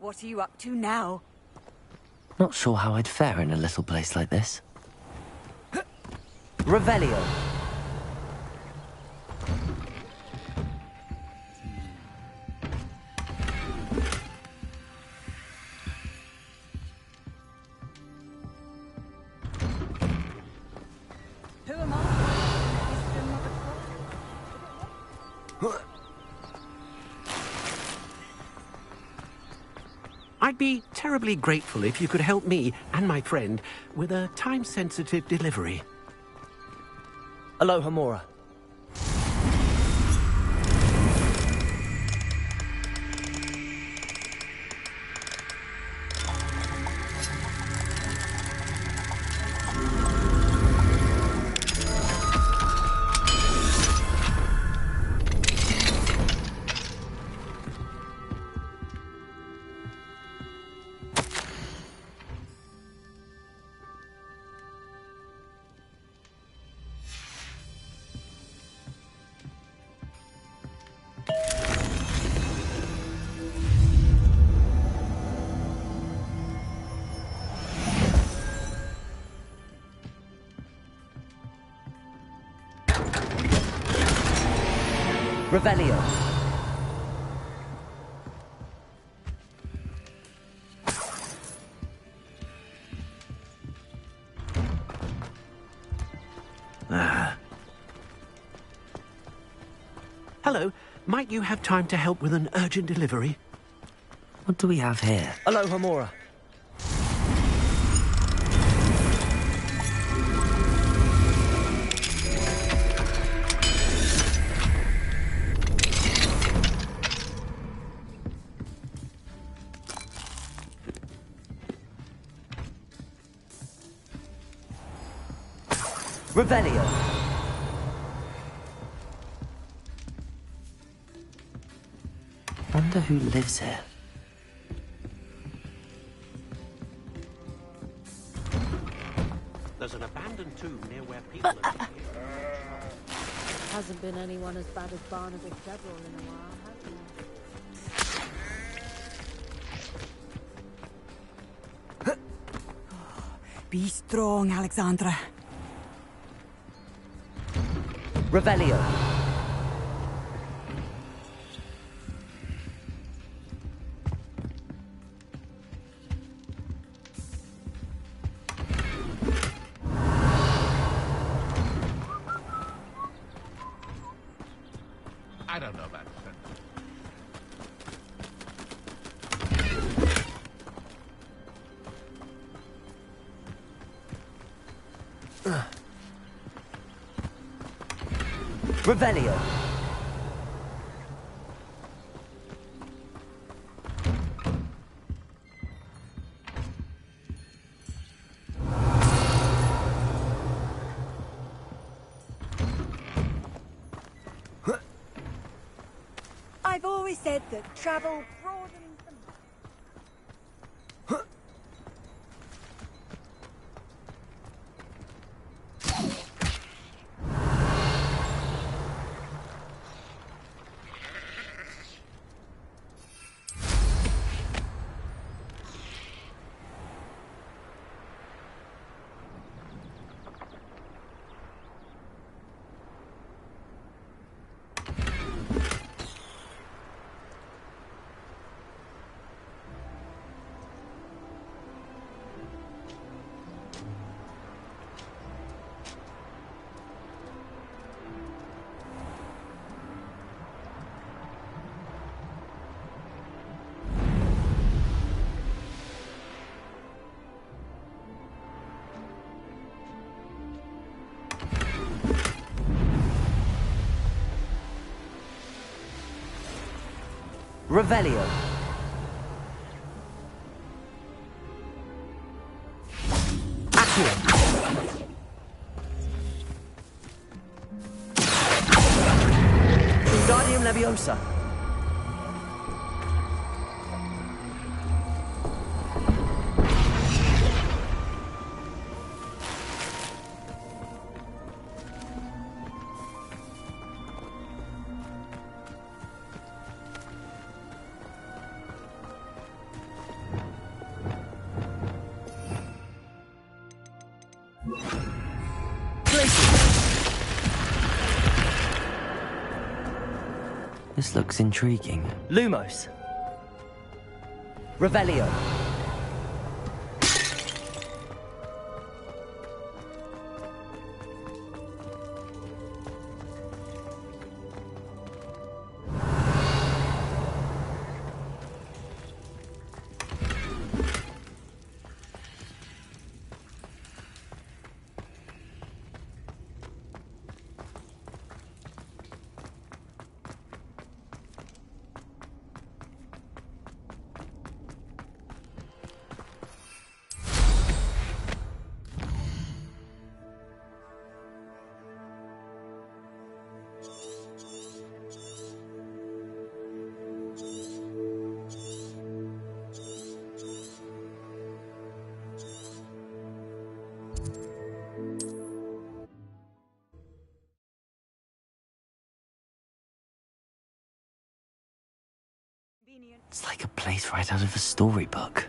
What are you up to now? Not sure how I'd fare in a little place like this. Revelio. Who am I? I'd be terribly grateful if you could help me and my friend with a time-sensitive delivery. Alohomora. Revelio. Hello, might you have time to help with an urgent delivery? What do we have here? Alohomora. Revelio. Wonder who lives here. There's an abandoned tomb near where people are. Hasn't been anyone as bad as Barnabas Deverell in a while, has there? Be strong, Alexandra. Revelio. I don't know about that. Revelio. I've always said that travel broadens the mind. Revelio. Accio. Wingardium Leviosa. This looks intriguing. Lumos. Revelio. It's like a place right out of a storybook.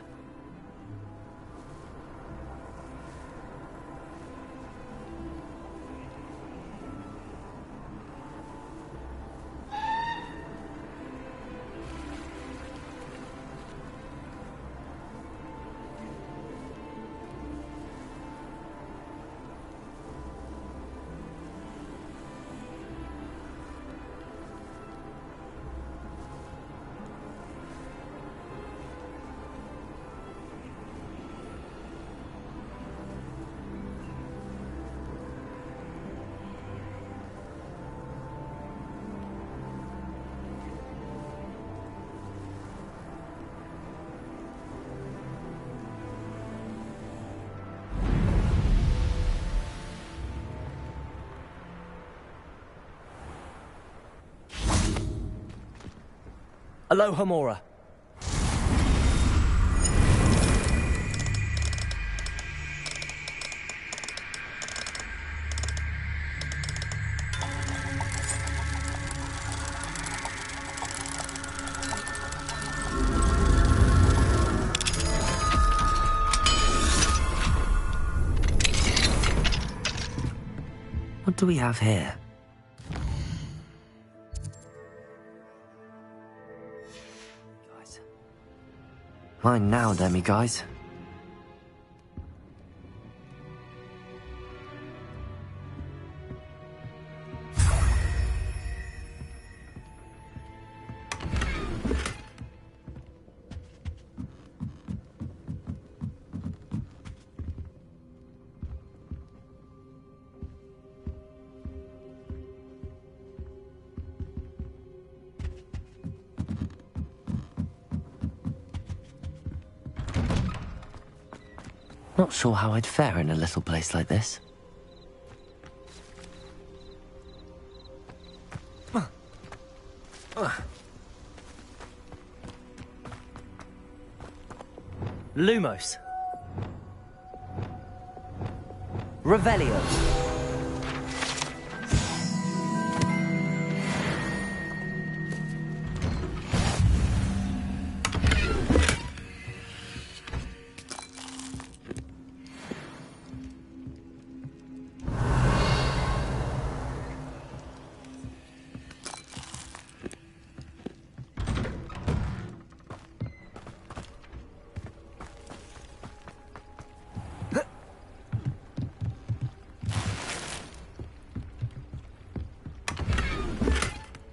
Alohomora. What do we have here? Guys. Mine now, Demi, guys. Not sure how I'd fare in a little place like this. Lumos. Revelio.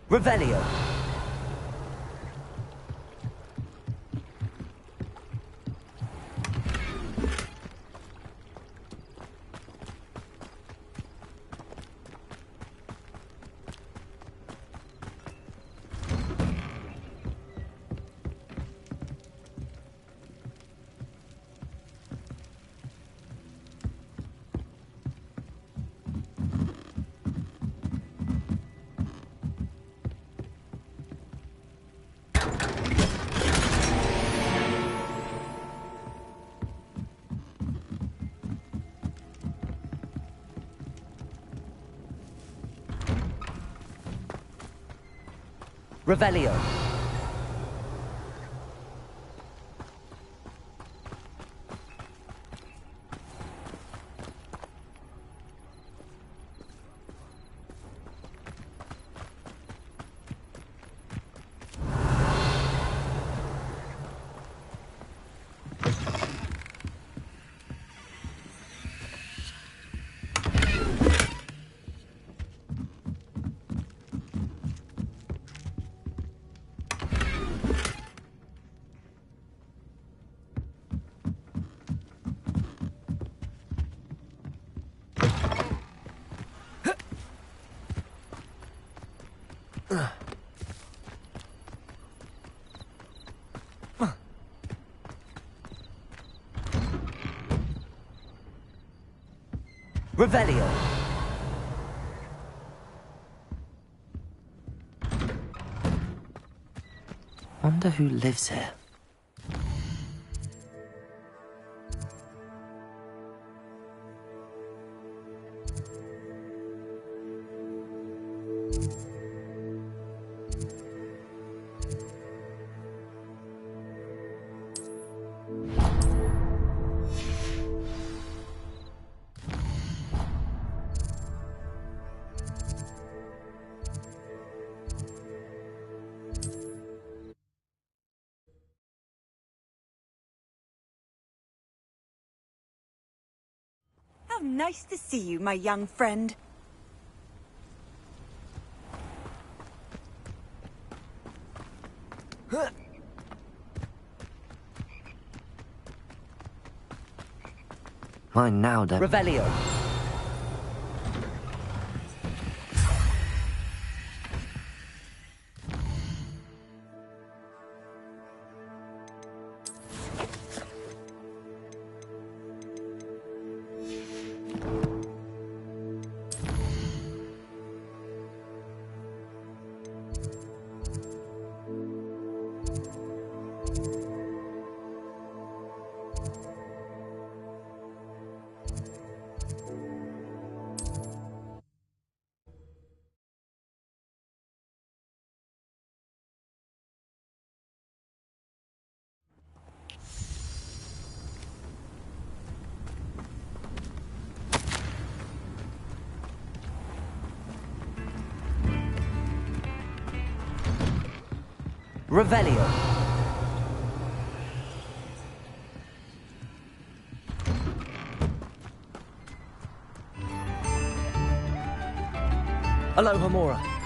Revelio. Revelio. Revelio. Wonder who lives here. How nice to see you, my young friend. Mine now, Deb. Revelio. Revelio. Alohomora.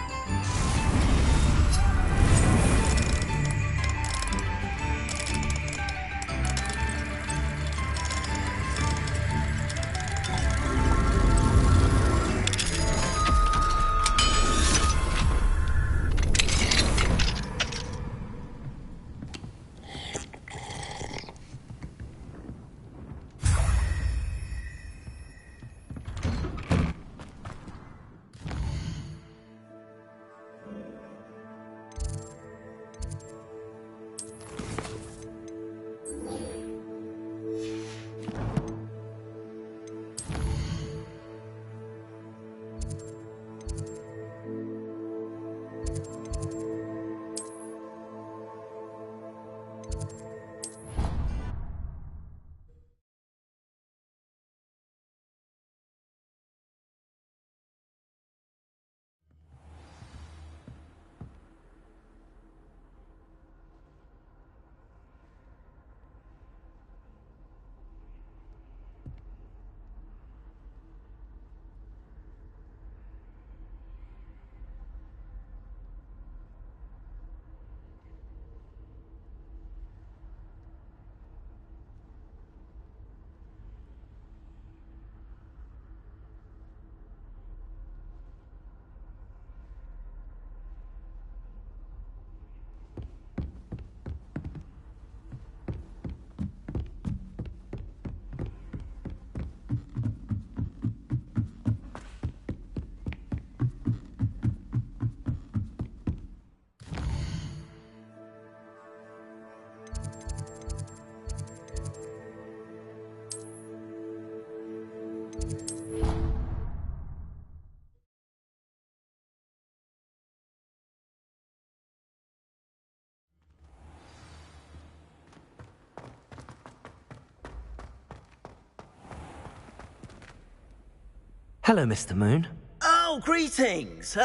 Hello, Mr. Moon. Oh, greetings.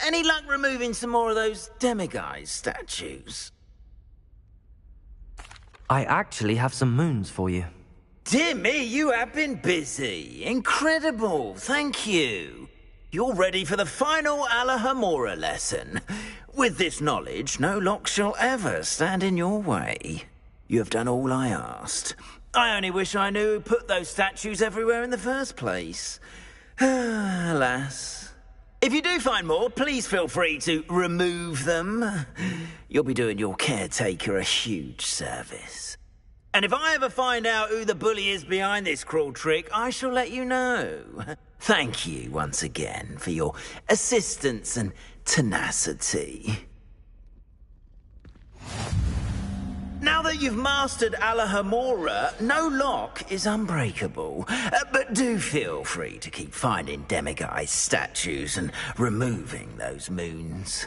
Any luck removing some more of those demiguise statues? I actually have some moons for you. Dear me, you have been busy. Incredible, thank you. You're ready for the final Alohomora lesson. With this knowledge, no lock shall ever stand in your way. You have done all I asked. I only wish I knew who put those statues everywhere in the first place. Alas. If you do find more, please feel free to remove them. You'll be doing your caretaker a huge service. And if I ever find out who the bully is behind this cruel trick, I shall let you know. Thank you once again for your assistance and tenacity. Now that you've mastered Alohomora, no lock is unbreakable. But do feel free to keep finding Demiguise statues and removing those moons.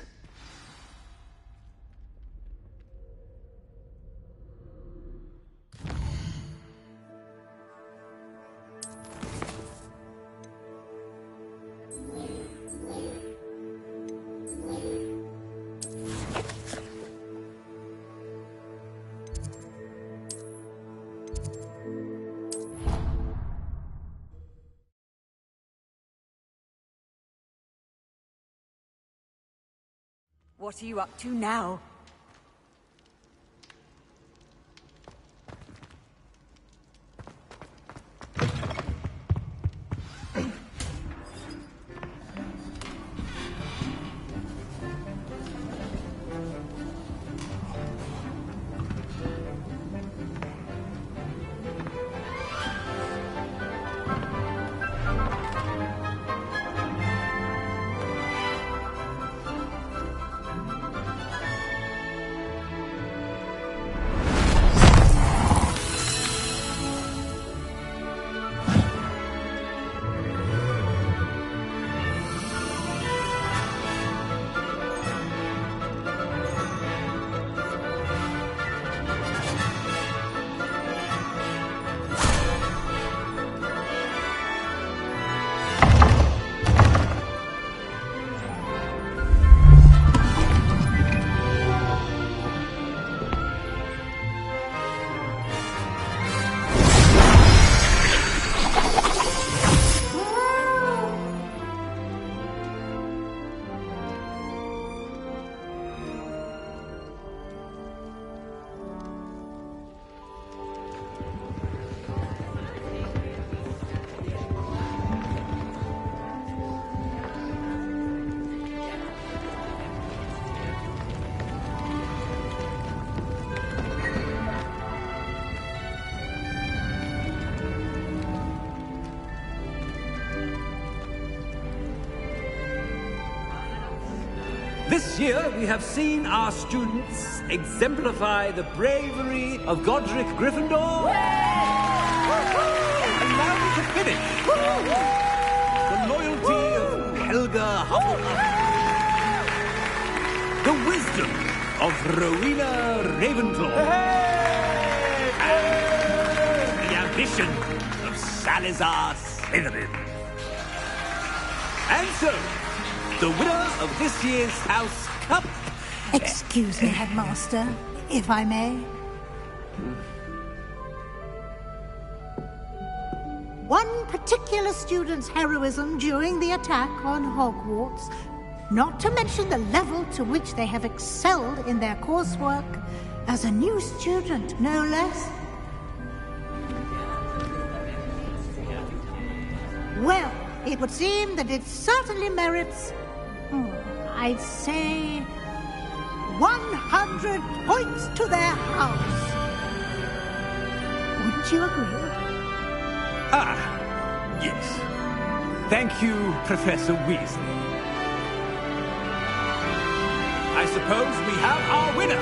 What are you up to now? This year, we have seen our students exemplify the bravery of Godric Gryffindor. And now we can finish. The loyalty of Helga Hufflepuff. The wisdom of Rowena Ravenclaw. And the ambition of Salazar Slytherin. And so, the winner of this year's House Cup... Excuse me, Headmaster, if I may. One particular student's heroism during the attack on Hogwarts, not to mention the level to which they have excelled in their coursework, as a new student, no less. Well, it would seem that it certainly merits... I'd say 100 points to their house. Wouldn't you agree? Ah, yes. Thank you, Professor Weasley. I suppose we have our winner.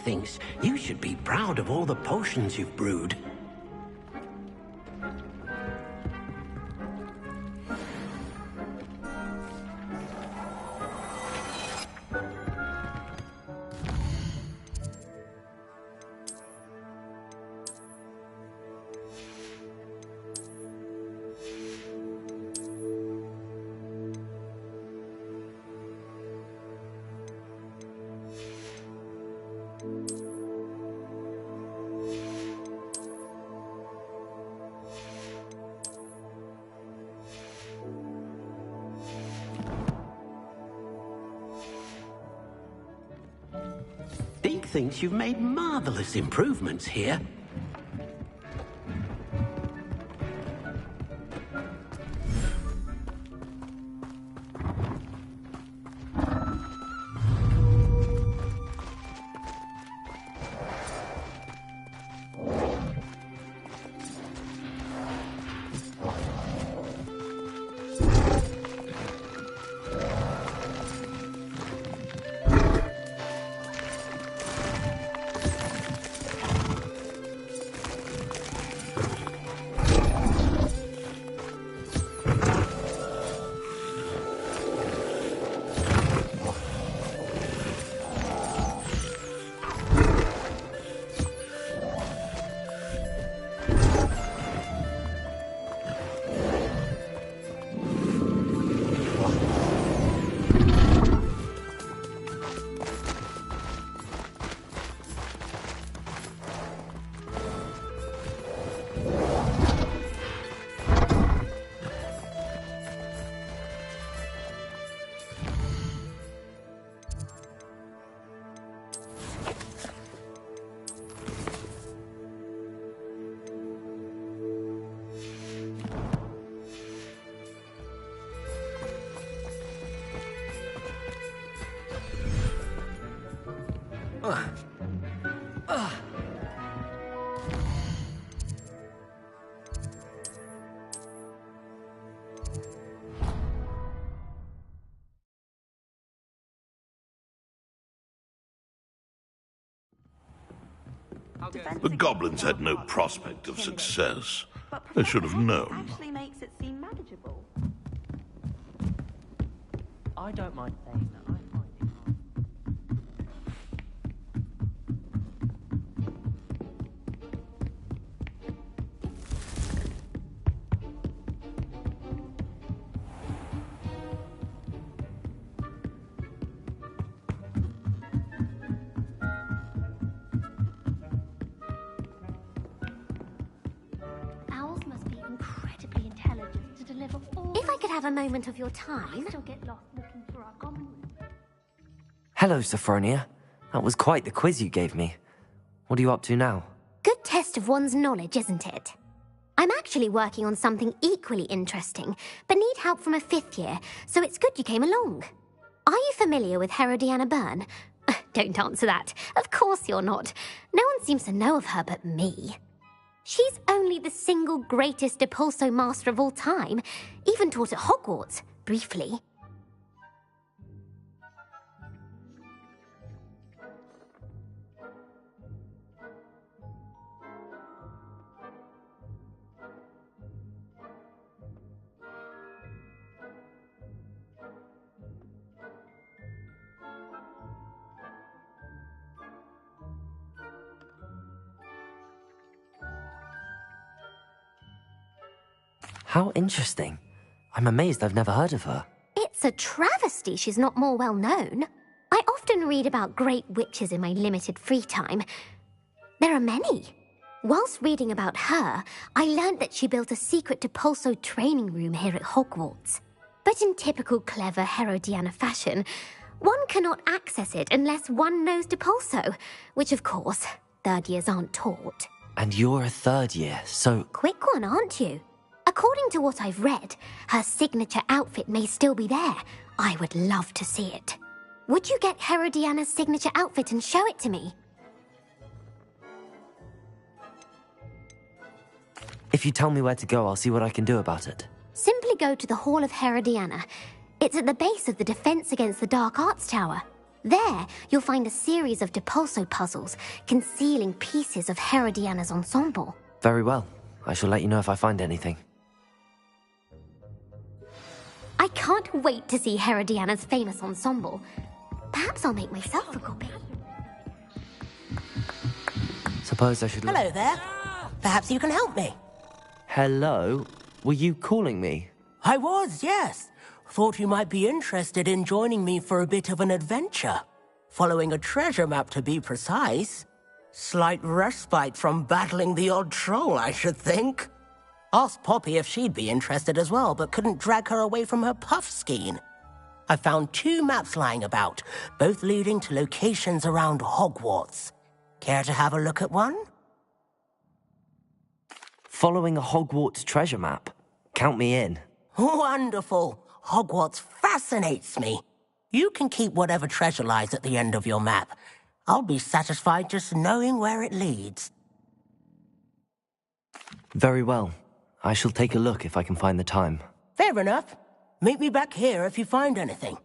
thinks you should be proud of all the potions you've brewed. Deek thinks you've made marvelous improvements here. The goblins had no prospect of success. They should have known. Actually makes it seem manageable. I don't mind saying that. I find it hard. Owls must be incredibly intelligent to deliver all. If I could have a moment of your time, I still get lost looking for our common room. Hello, Sophronia. That was quite the quiz you gave me. What are you up to now? Good test of one's knowledge, isn't it? I'm actually working on something equally interesting, but need help from a 5th year, so it's good you came along. Are you familiar with Herodiana Byrne? Don't answer that. Of course you're not. No one seems to know of her but me. She's only the single greatest Depulso master of all time, even taught at Hogwarts, briefly. How interesting. I'm amazed I've never heard of her. It's a travesty she's not more well known. I often read about great witches in my limited free time. There are many. Whilst reading about her, I learned that she built a secret Depulso training room here at Hogwarts. But in typical clever Herodiana fashion, one cannot access it unless one knows Depulso, which of course, 3rd years aren't taught. And you're a 3rd year, so... Quick one, aren't you? According to what I've read, her signature outfit may still be there. I would love to see it. Would you get Herodiana's signature outfit and show it to me? If you tell me where to go, I'll see what I can do about it. Simply go to the Hall of Herodiana. It's at the base of the Defense Against the Dark Arts Tower. There, you'll find a series of Depulso puzzles concealing pieces of Herodiana's ensemble. Very well. I shall let you know if I find anything. I can't wait to see Herodiana's famous ensemble. Perhaps I'll make myself a copy. Suppose I should... Hello there. Perhaps you can help me. Hello? Were you calling me? I was, yes. Thought you might be interested in joining me for a bit of an adventure. Following a treasure map, to be precise. Slight respite from battling the odd troll, I should think. Asked Poppy if she'd be interested as well, but couldn't drag her away from her puff skein. I found 2 maps lying about, both leading to locations around Hogwarts. Care to have a look at one? Following a Hogwarts treasure map? Count me in. Wonderful. Hogwarts fascinates me. You can keep whatever treasure lies at the end of your map. I'll be satisfied just knowing where it leads. Very well. I shall take a look if I can find the time. Fair enough. Meet me back here if you find anything.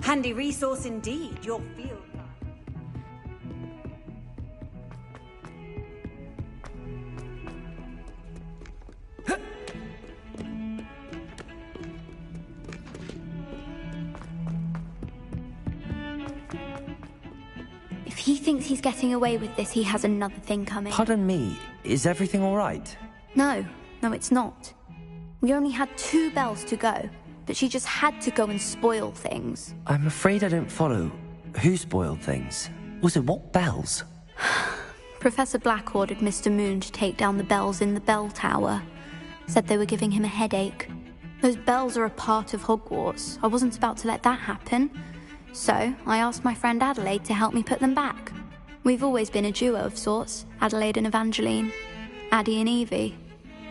Handy resource indeed, your field. If he thinks he's getting away with this, he has another thing coming. Pardon me, is everything all right? No, it's not. We only had 2 bells to go, but she just had to go and spoil things. I'm afraid I don't follow. Who spoiled things? Also, what bells? Professor Black ordered Mr. Moon to take down the bells in the bell tower. Said they were giving him a headache. Those bells are a part of Hogwarts. I wasn't about to let that happen. So, I asked my friend Adelaide to help me put them back. We've always been a duo of sorts, Adelaide and Evangeline. Addie and Evie.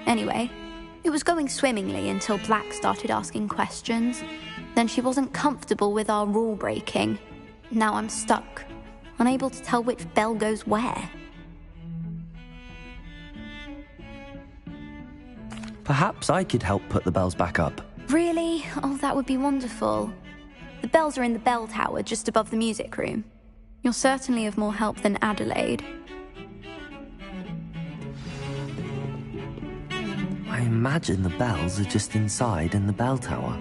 Anyway, it was going swimmingly until Black started asking questions. Then she wasn't comfortable with our rule breaking. Now I'm stuck, unable to tell which bell goes where. Perhaps I could help put the bells back up. Really? Oh, that would be wonderful. The bells are in the bell tower just above the music room. You're certainly of more help than Adelaide. I imagine the bells are just inside in the bell tower.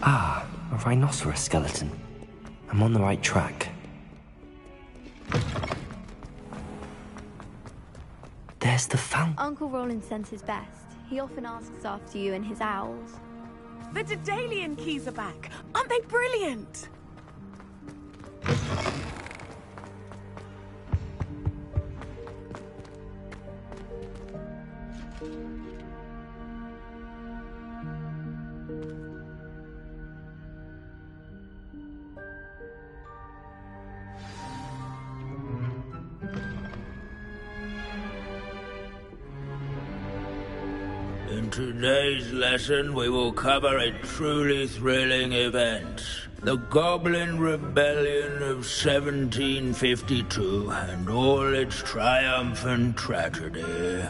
Ah, a rhinoceros skeleton. I'm on the right track. There's the fountain. Uncle Roland sends his best. He often asks after you and his owls. The Daedalian keys are back. Aren't they brilliant? In today's lesson, we will cover a truly thrilling event. The Goblin Rebellion of 1752 and all its triumphant tragedy.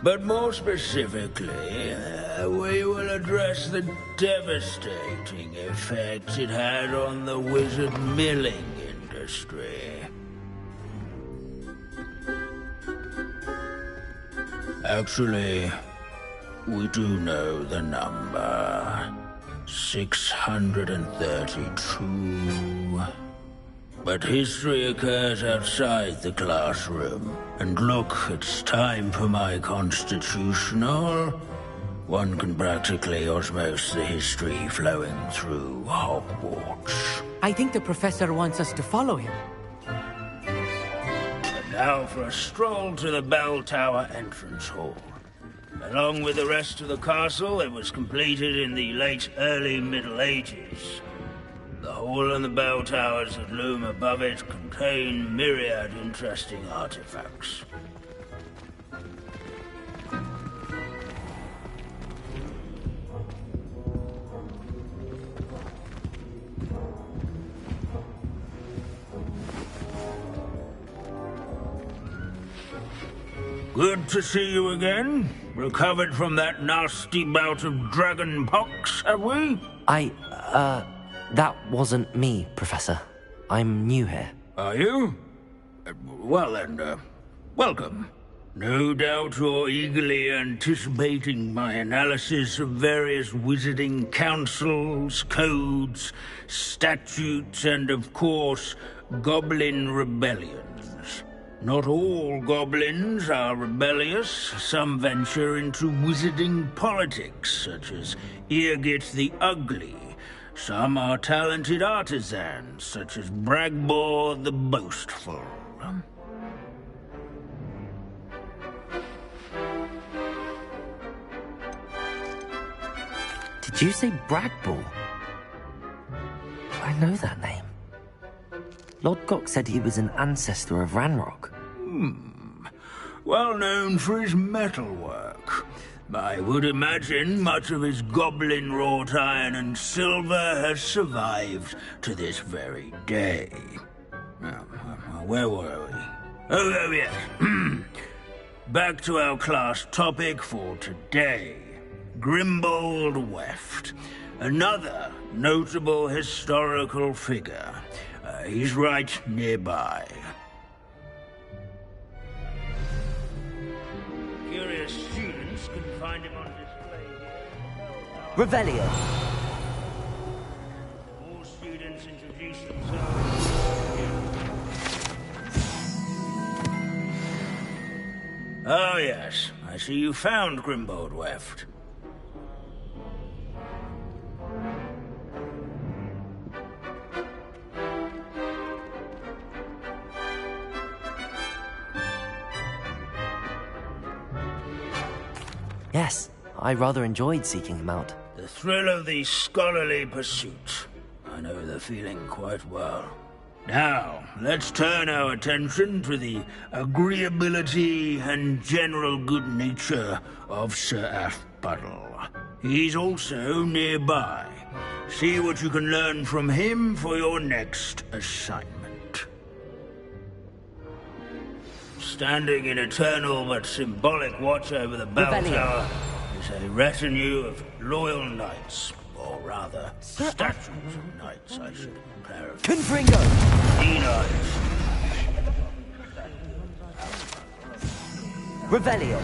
But more specifically, we will address the devastating effects it had on the wizard milling industry. Actually, we do know the number. 632. But history occurs outside the classroom. And look, it's time for my constitutional One can practically osmose the history flowing through Hogwarts. I think the professor wants us to follow him. And now for a stroll to the Bell Tower entrance hall. Along with the rest of the castle, it was completed in the late early Middle Ages. The hall and the bell towers that loom above it contain myriad interesting artifacts. Good to see you again. Recovered from that nasty bout of dragon pox, have we? That wasn't me, Professor. I'm new here. Are you? Well then, welcome. No doubt you're eagerly anticipating my analysis of various wizarding councils, codes, statutes, and of course, goblin rebellions. Not all goblins are rebellious. Some venture into wizarding politics, such as Eargit the Ugly. Some are talented artisans, such as Bragbor the Boastful. Did you say Bragbor? I know that name. Lodgok said he was an ancestor of Ranrock. Well known for his metalwork. I would imagine much of his goblin-wrought iron and silver has survived to this very day. Now, where were we? Oh yes. Back to our class topic for today. Grimbold Weft. Another notable historical figure. He's right nearby. Curious students can find him on display here. Revelio. All students introduce themselves. Oh yes, I see you found Grimbold Weft. Yes, I rather enjoyed seeking him out. The thrill of the scholarly pursuit. I know the feeling quite well. Now, let's turn our attention to the agreeability and general good nature of Sir Afpuddle. He's also nearby. See what you can learn from him for your next assignment. Standing in eternal but symbolic watch over the bell tower is a retinue of loyal knights, or rather, statues of knights, I should clarify. Confringo! Knights. Revelio.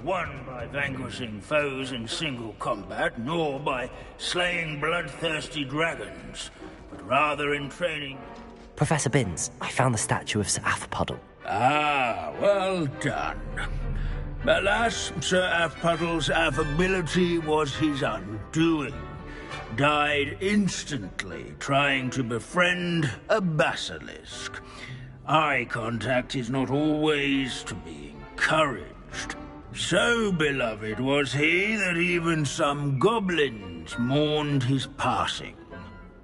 Won by vanquishing foes in single combat, nor by slaying bloodthirsty dragons, but rather in training. Professor Binns, I found the statue of Sir Afpuddle. Ah, well done. Alas, Sir Afpuddle's affability was his undoing. Died instantly trying to befriend a basilisk. Eye contact is not always to be encouraged. So beloved was he that even some goblins mourned his passing.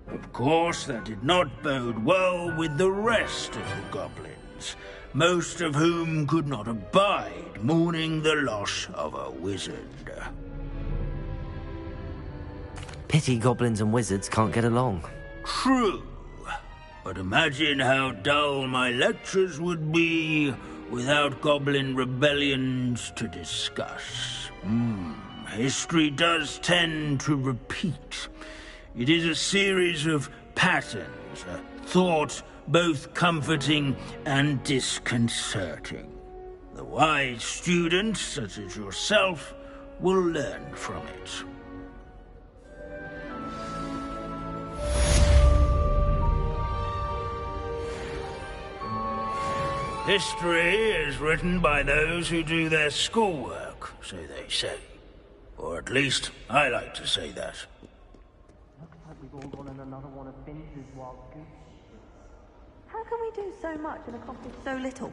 Of course, that did not bode well with the rest of the goblins, most of whom could not abide mourning the loss of a wizard. Pity goblins and wizards can't get along. True, but imagine how dull my lectures would be without goblin rebellions to discuss. History does tend to repeat. It is a series of patterns, a thought both comforting and disconcerting. The wise students, such as yourself, will learn from it. History is written by those who do their schoolwork, so they say. Or at least, I like to say that. Looks like we've all gone on another one of Vince's wild goose. How can we do so much and accomplish so little?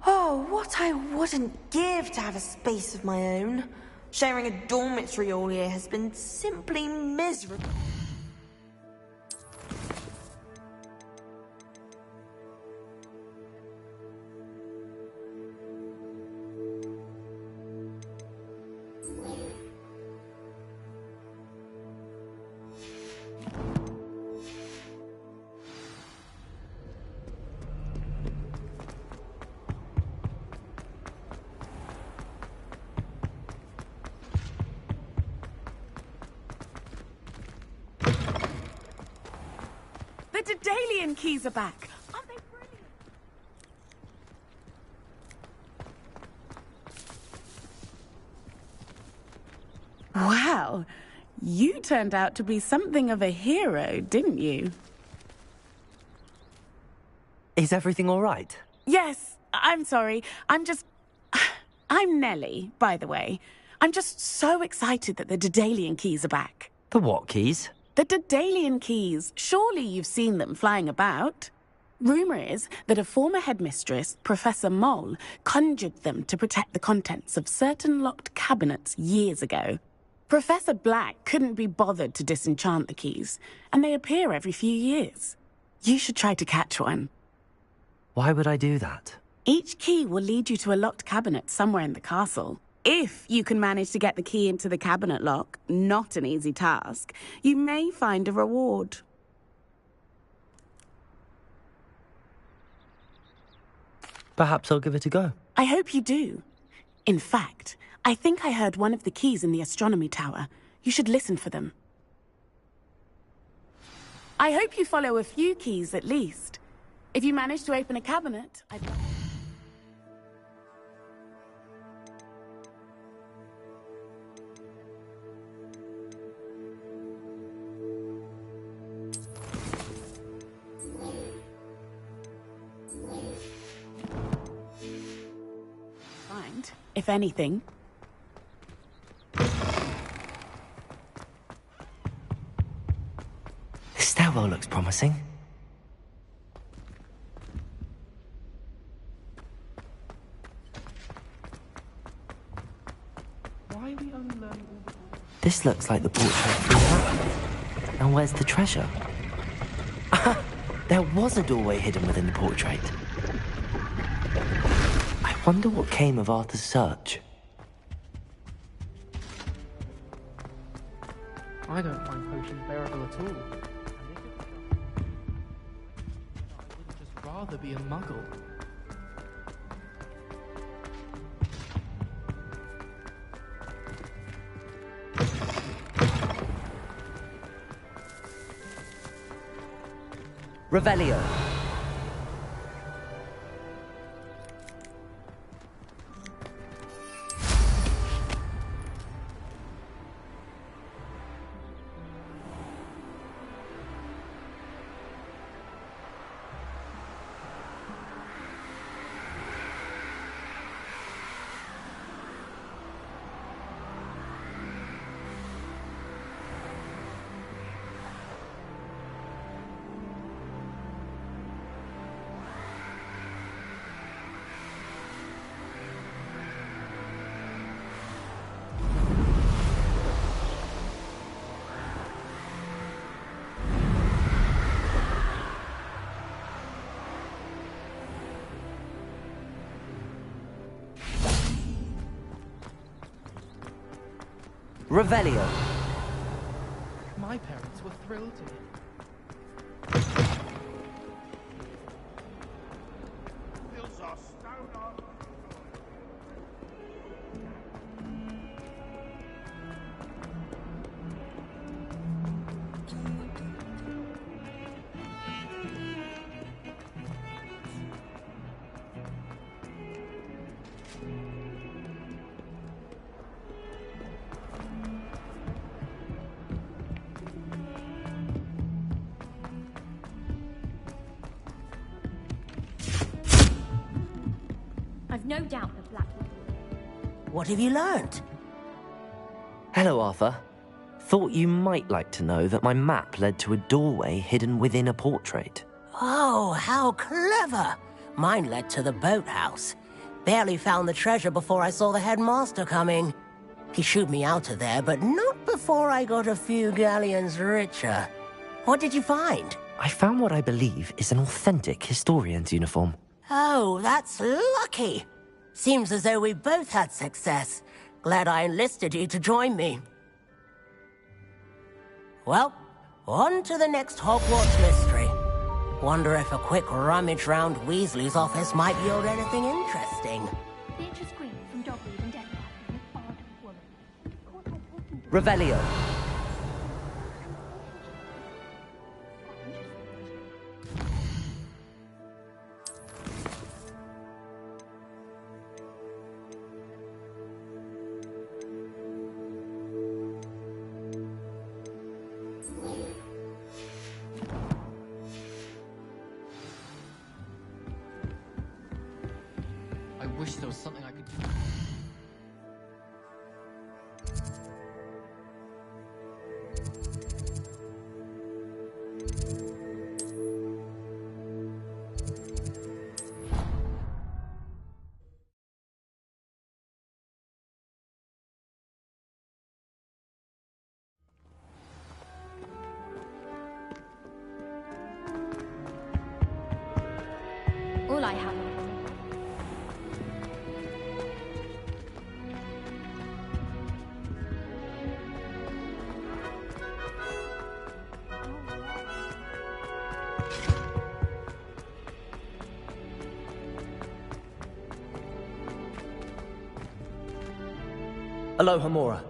Oh, what I wouldn't give to have a space of my own. Sharing a dormitory all year has been simply miserable. The Daedalian keys are back. Aren't they brilliant? Wow, you turned out to be something of a hero, didn't you? Is everything all right? Yes, I'm sorry. I'm Nellie, by the way. I'm just so excited that the Daedalian keys are back. The what keys? The Daedalian keys. Surely you've seen them flying about. Rumour is that a former headmistress, Professor Mole, conjured them to protect the contents of certain locked cabinets years ago. Professor Black couldn't be bothered to disenchant the keys, and they appear every few years. You should try to catch one. Why would I do that? Each key will lead you to a locked cabinet somewhere in the castle. If you can manage to get the key into the cabinet lock, not an easy task, you may find a reward. Perhaps I'll give it a go. I hope you do. In fact, I think I heard one of the keys in the astronomy tower. You should listen for them. I hope you follow a few keys at least. If you manage to open a cabinet, I'd love... find, if anything. The stairwell looks promising. Why are we only learning all the... This looks like the portrait of Cleopatra. And where's the treasure? There was a doorway hidden within the portrait. I wonder what came of Arthur's search. I don't find potions bearable at all. I would just rather be a muggle. Revelio. Revelio. My parents were thrilled to hear. I've no doubt that Black will do it. What have you learnt? Hello, Arthur. Thought you might like to know that my map led to a doorway hidden within a portrait. Oh, how clever! Mine led to the boathouse. Barely found the treasure before I saw the headmaster coming. He shooed me out of there, but not before I got a few galleons richer. What did you find? I found what I believe is an authentic historian's uniform. Oh, that's lucky. Seems as though we both had success. Glad I enlisted you to join me. Well, on to the next Hogwarts mystery. Wonder if a quick rummage round Weasley's office might yield anything interesting. Beatrice Green from Dogweed and Denmark is an odd woman. Revelio. I wish there was something I could do. All I have. Alohomora.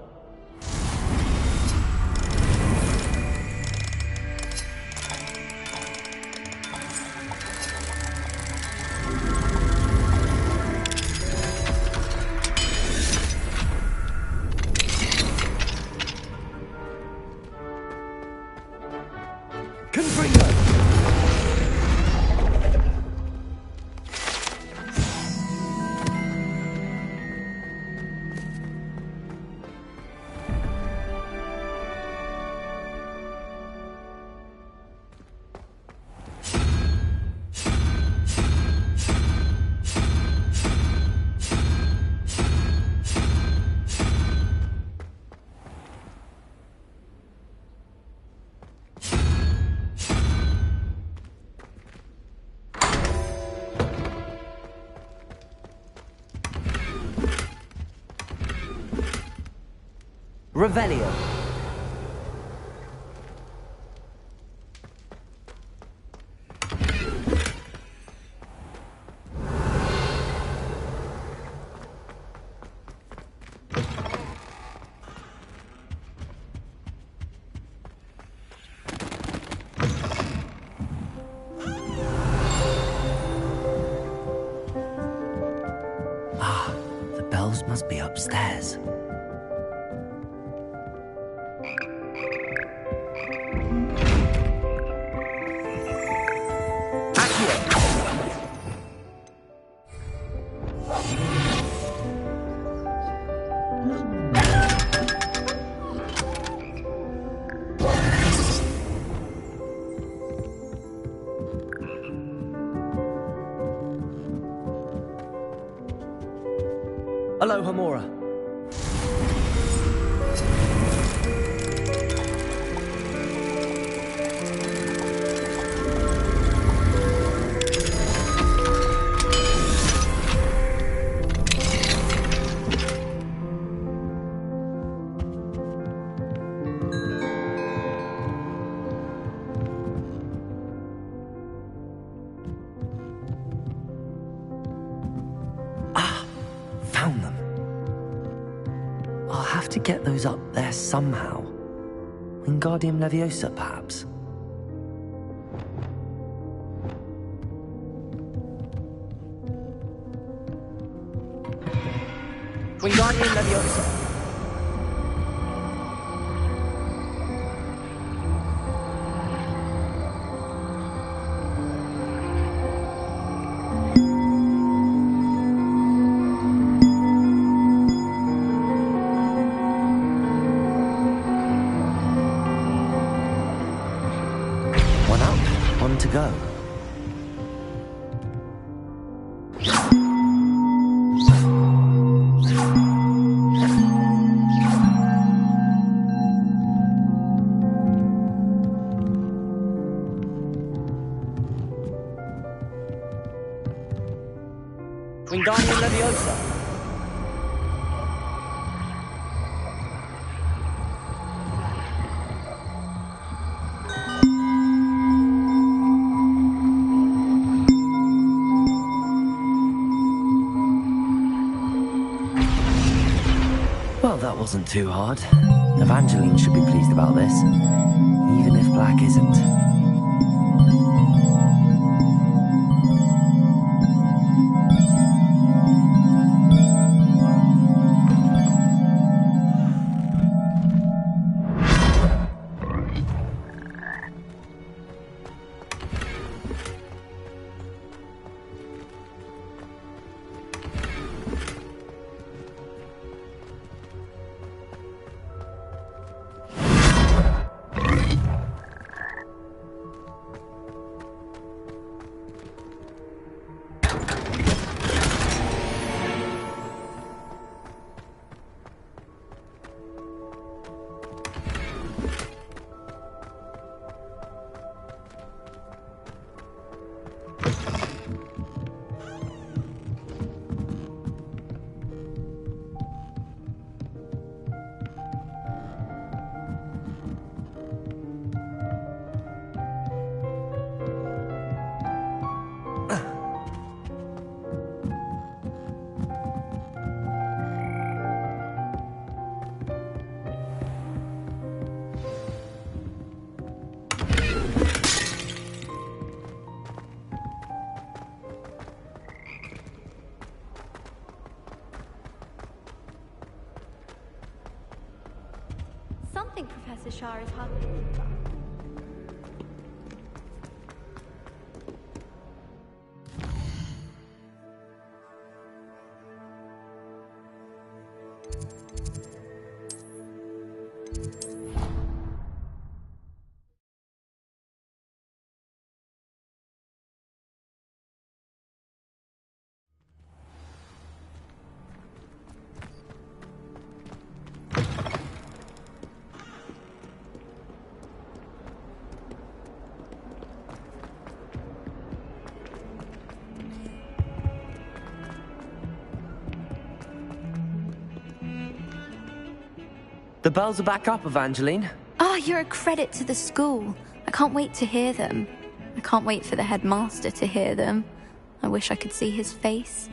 Revelio. Ah, the bells must be upstairs. Alohomora. Found them. I'll have to get those up there somehow. Wingardium Leviosa, perhaps. Wingardium Leviosa. On to go. Wingardium Leviosa. Well, that wasn't too hard. Evangeline should be pleased about this, even if Black isn't. Something Professor Shah is hardly... The bells are back up, Evangeline. Oh, you're a credit to the school. I can't wait to hear them. I can't wait for the headmaster to hear them. I wish I could see his face.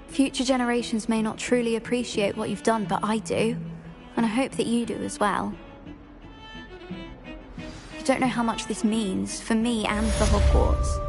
Future generations may not truly appreciate what you've done, but I do. And I hope that you do as well. You don't know how much this means for me and for Hogwarts.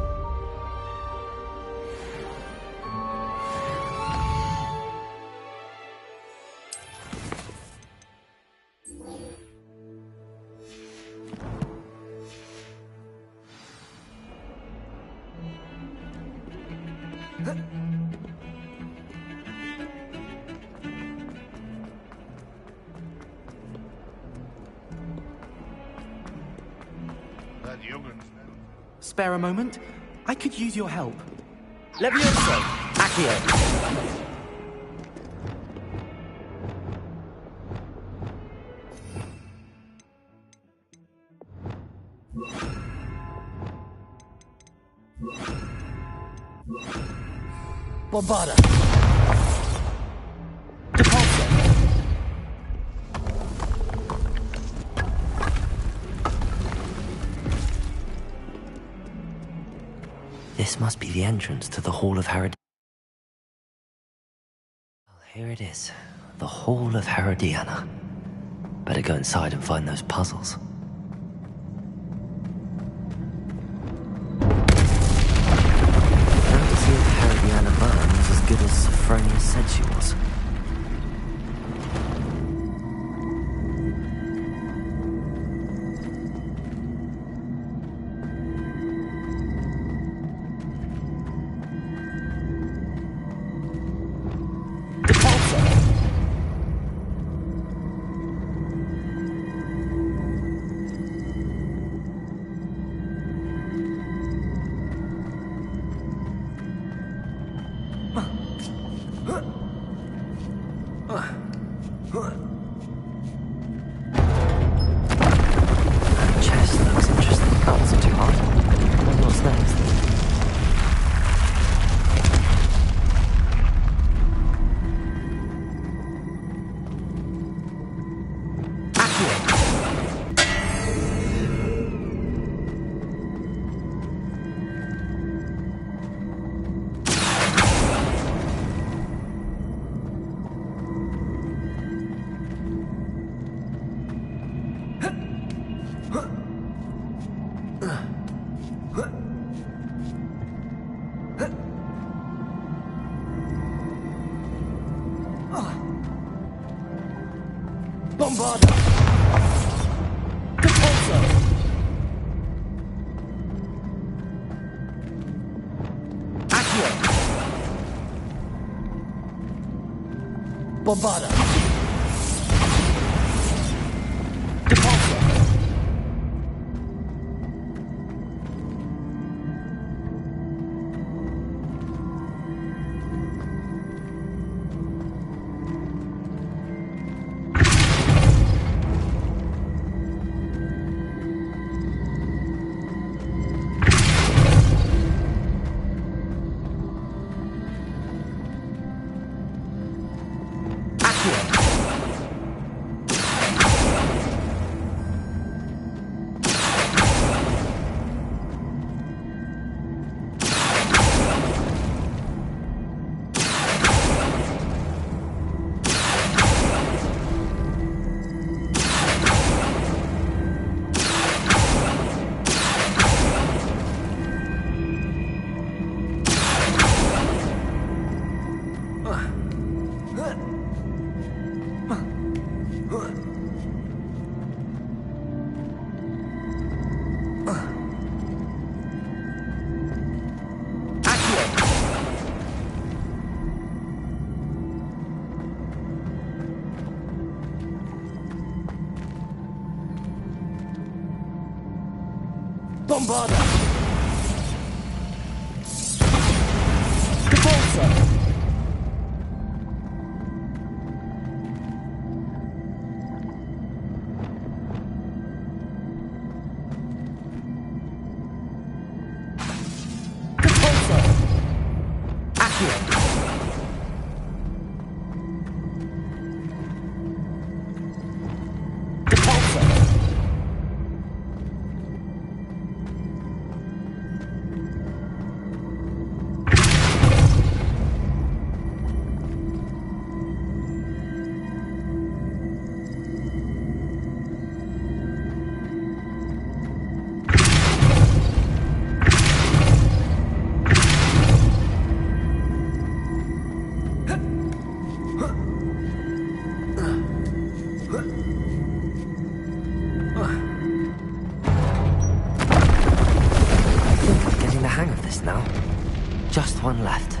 Spare a moment? I could use your help. Levioso! Accio! Bombarda! This must be the entrance to the Hall of Herodiana. Well, here it is. The Hall of Herodiana. Better go inside and find those puzzles. Now to see if Herodiana Byrne was as good as Sophronia said she was. Bombarda. Bombarda! Repulsor! Repulsor! Accio! Just one left.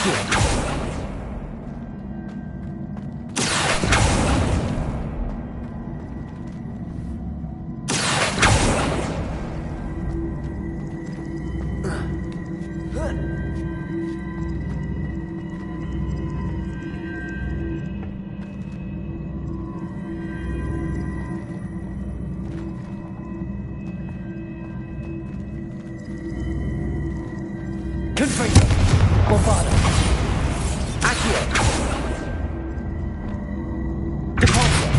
Confringo. Bombado. Accio. Depulso.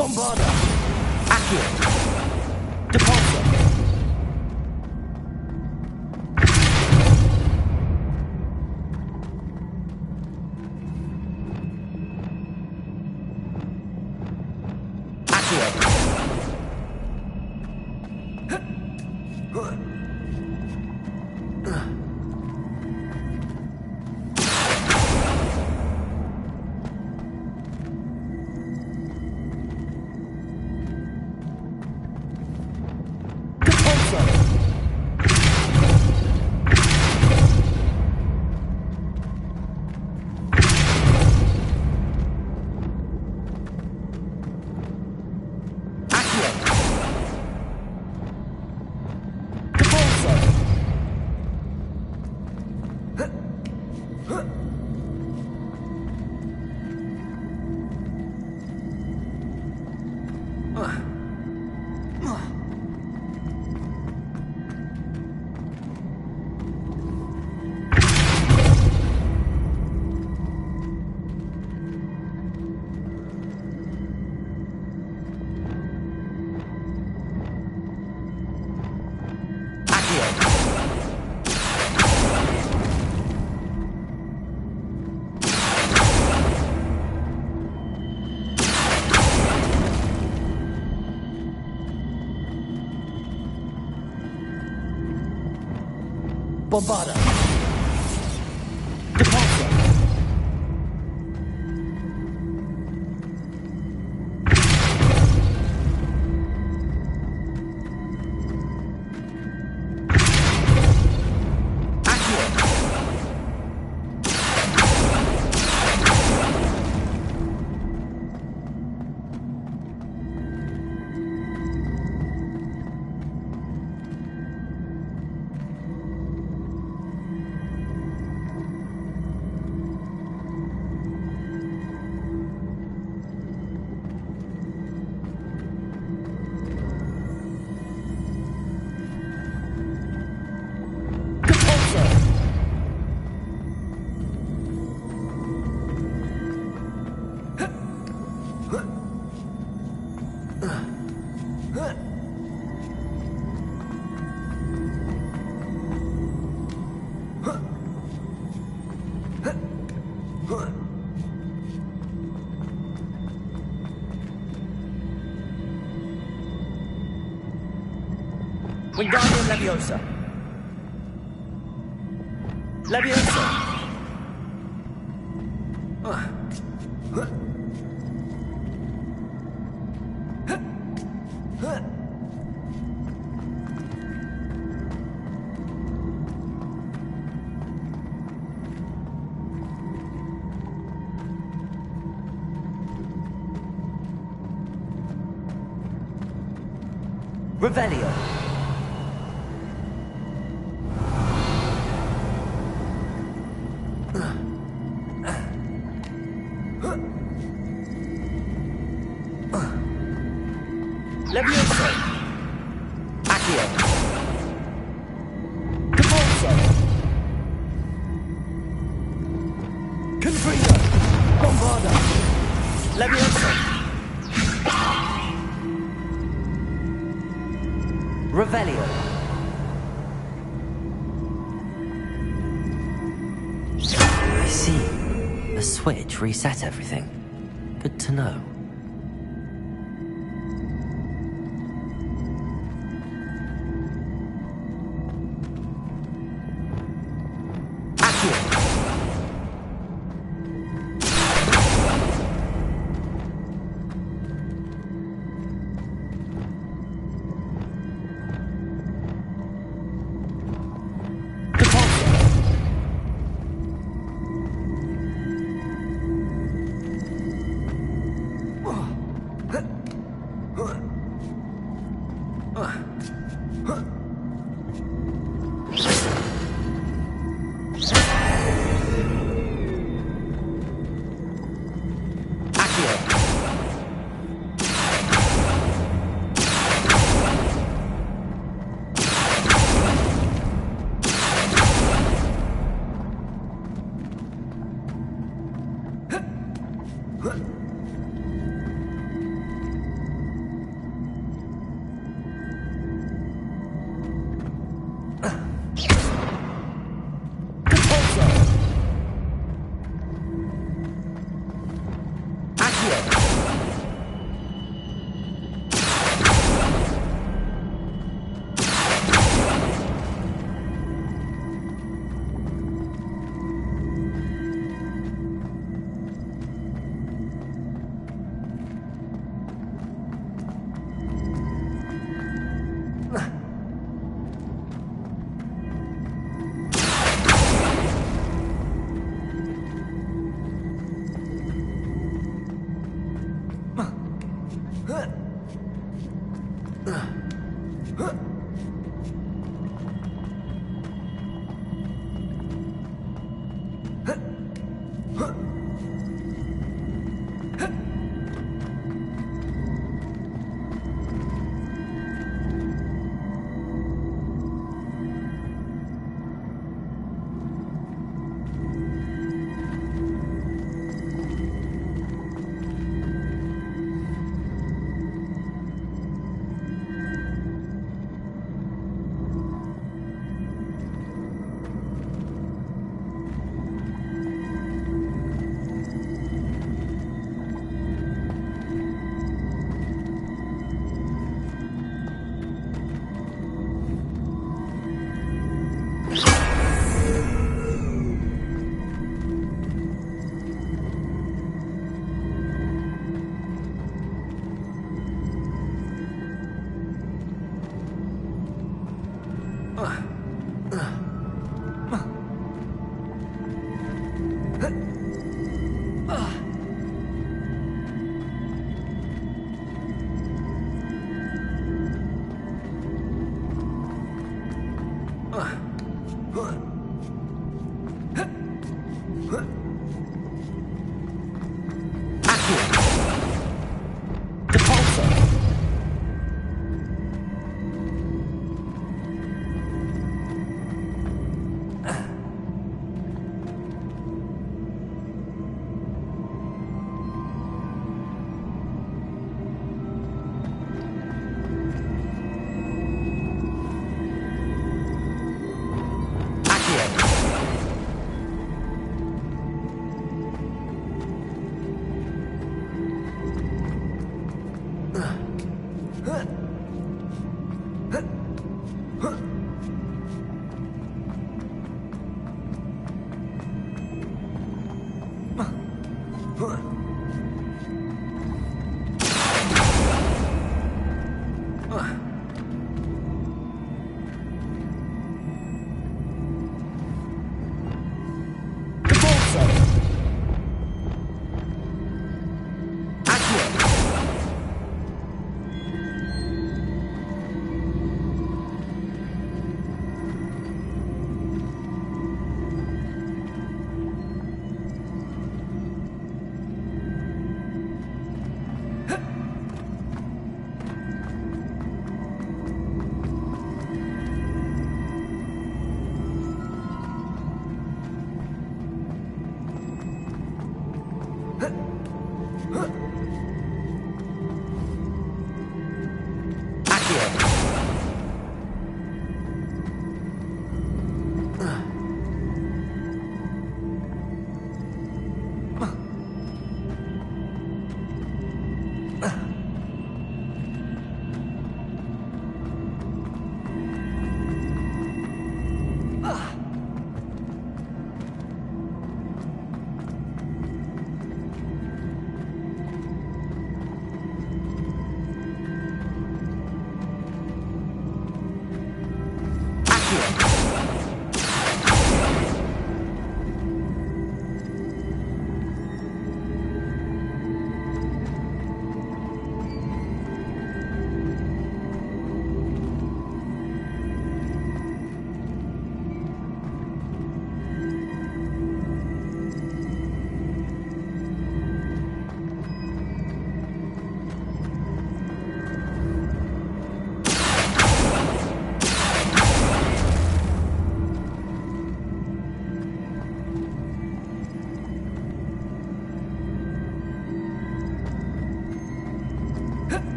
Bombarda! Accio! Depulsor! Bombarda! Depulsor! Wingardium Leviosa. Leviosa. Revelio. Levioso. Accio. Caporzo. Confringo. Bombarda. Levioso. Revelio. I see. A switch reset everything. Good to know.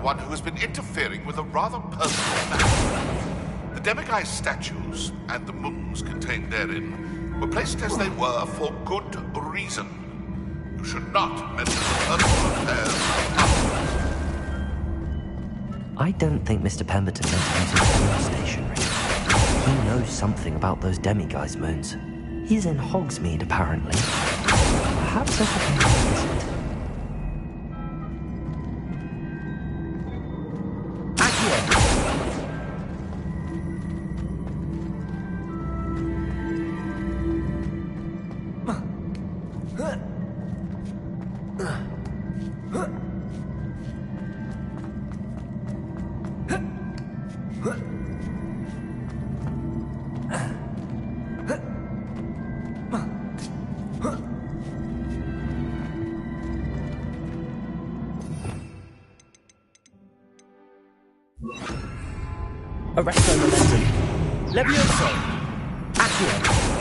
Who has been interfering with a rather personal matter. The demiguise statues and the moons contained therein were placed as they were for good reason. You should not meddle with the personal affairs of others. I don't think Mr. Pemberton meant to use his own stationery. He knows something about those demiguise moons. He's in Hogsmeade, apparently. Perhaps I should pay him a visit. Arresto momentum. Levioso. Accio.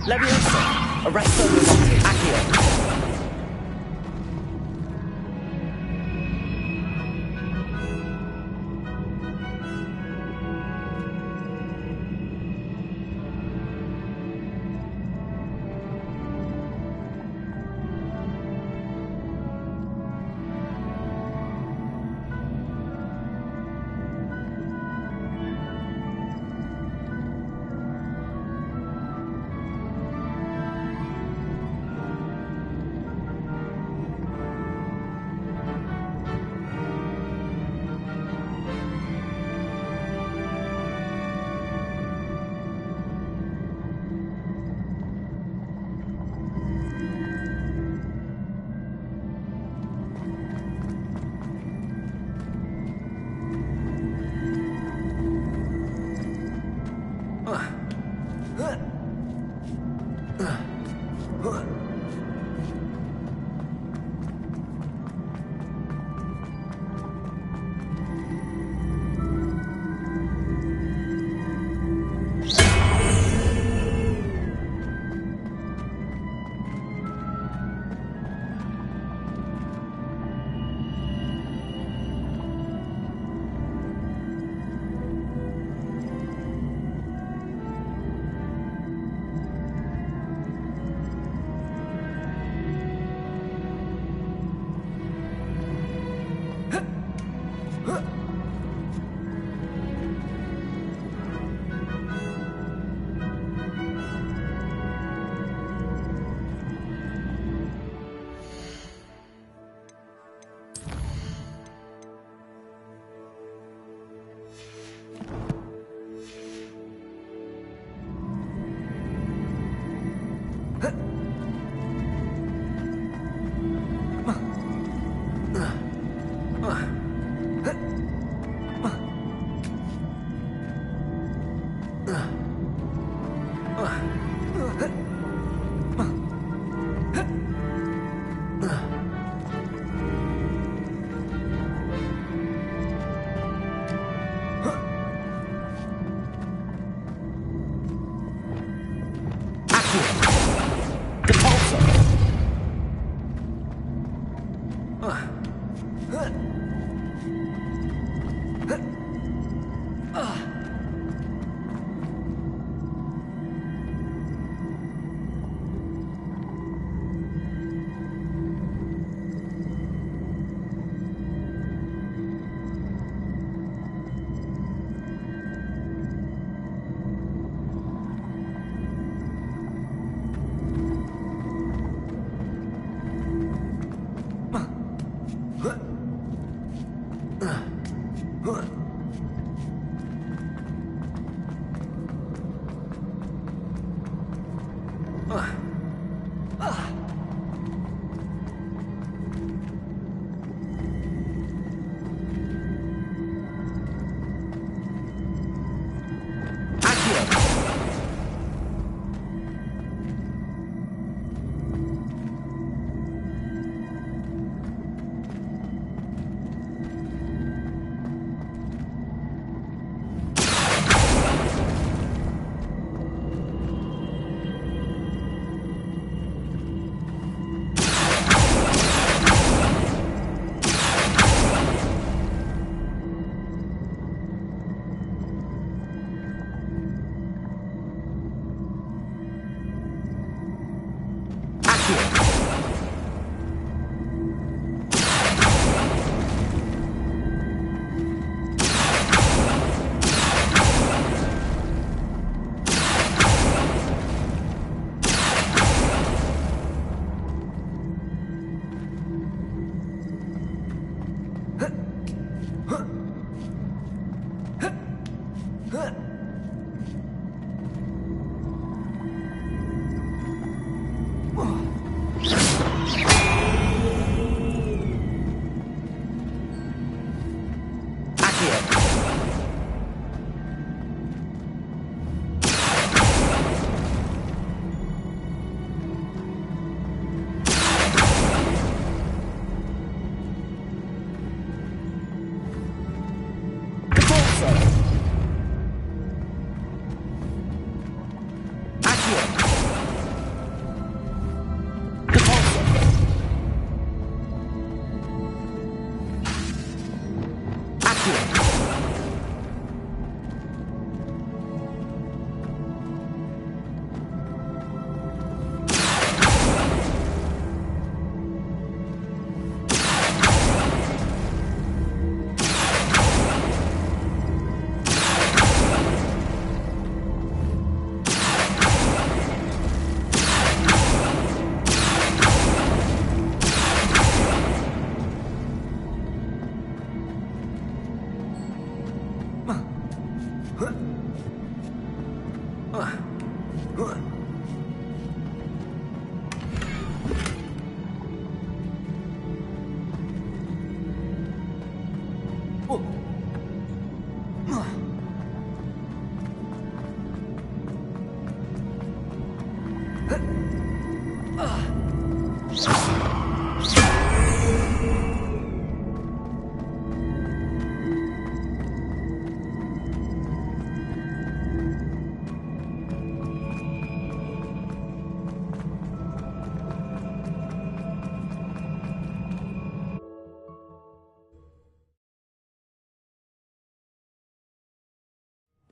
Leviosa! Arresto Lumos Accio!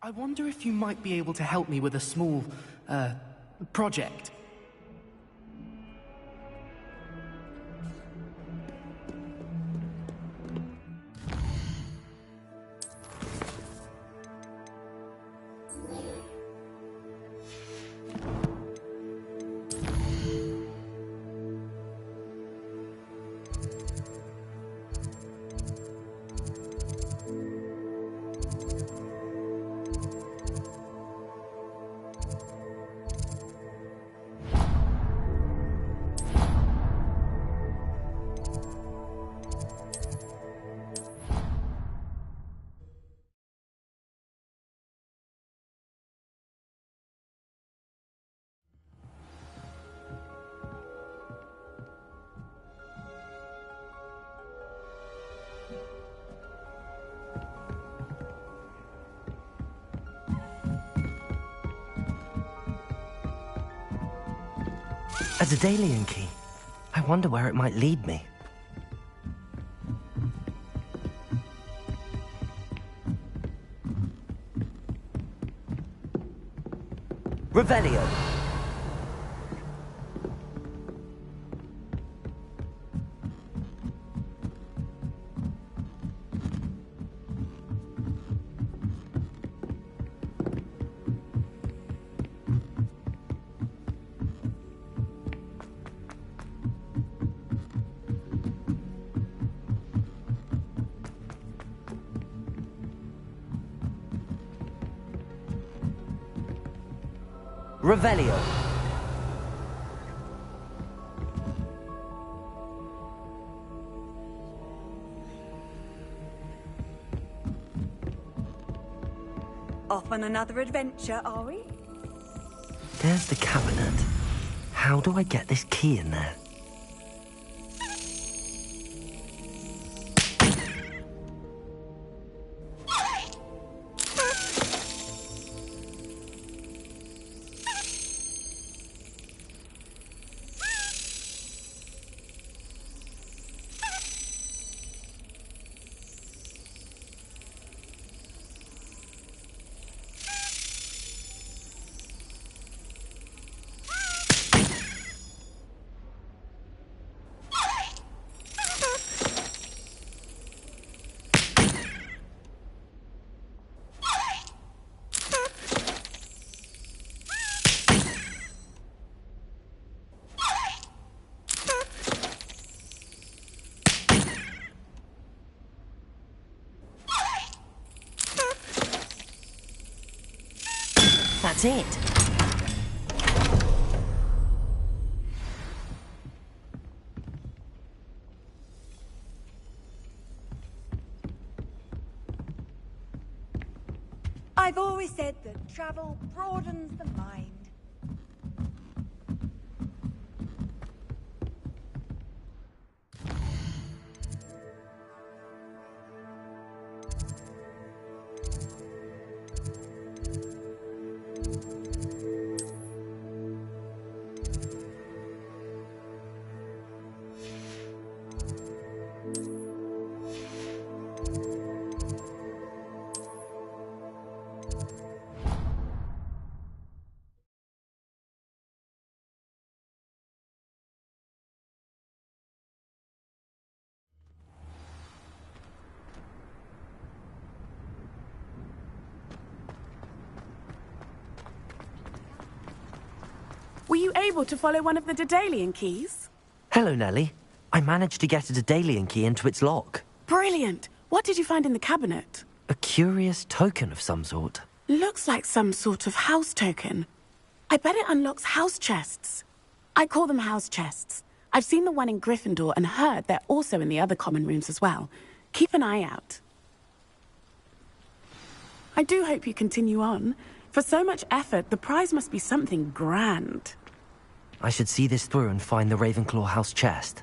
I wonder if you might be able to help me with a small, project. A Daedalian key. I wonder where it might lead me. Revelio. Revelio. Off on another adventure, are we? There's the cabinet. How do I get this key in there? That's it. I've always said that travel broadens the mind. Were you able to follow one of the Daedalian keys? Hello, Nellie. I managed to get a Daedalian key into its lock. Brilliant! What did you find in the cabinet? A curious token of some sort. Looks like some sort of house token. I bet it unlocks house chests. I call them house chests. I've seen the one in Gryffindor and heard they're also in the other common rooms as well. Keep an eye out. I do hope you continue on. For so much effort, the prize must be something grand. I should see this through and find the Ravenclaw house chest.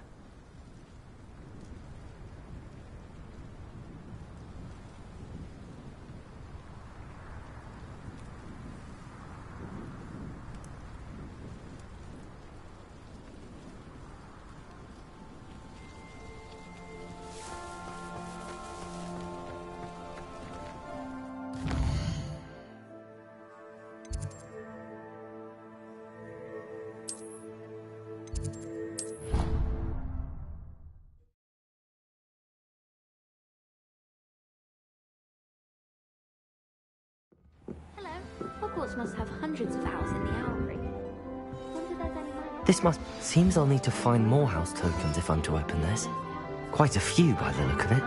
Hogwarts must have hundreds of owls in the owlry. This seems I'll need to find more house tokens if I'm to open this. Quite a few by the look of it.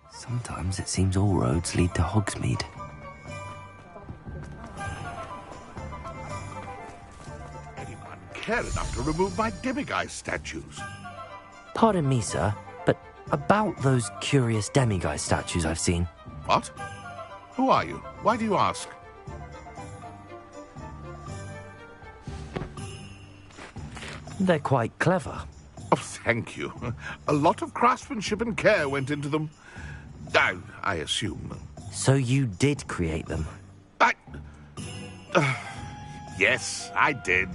Sometimes it seems all roads lead to Hogsmeade. Anyone care enough to remove my demiguise statues? Pardon me, sir, but about those curious demiguise statues I've seen. What? Who are you? Why do you ask? They're quite clever. Oh, thank you. A lot of craftsmanship and care went into them. I assume. So you did create them? Yes, I did.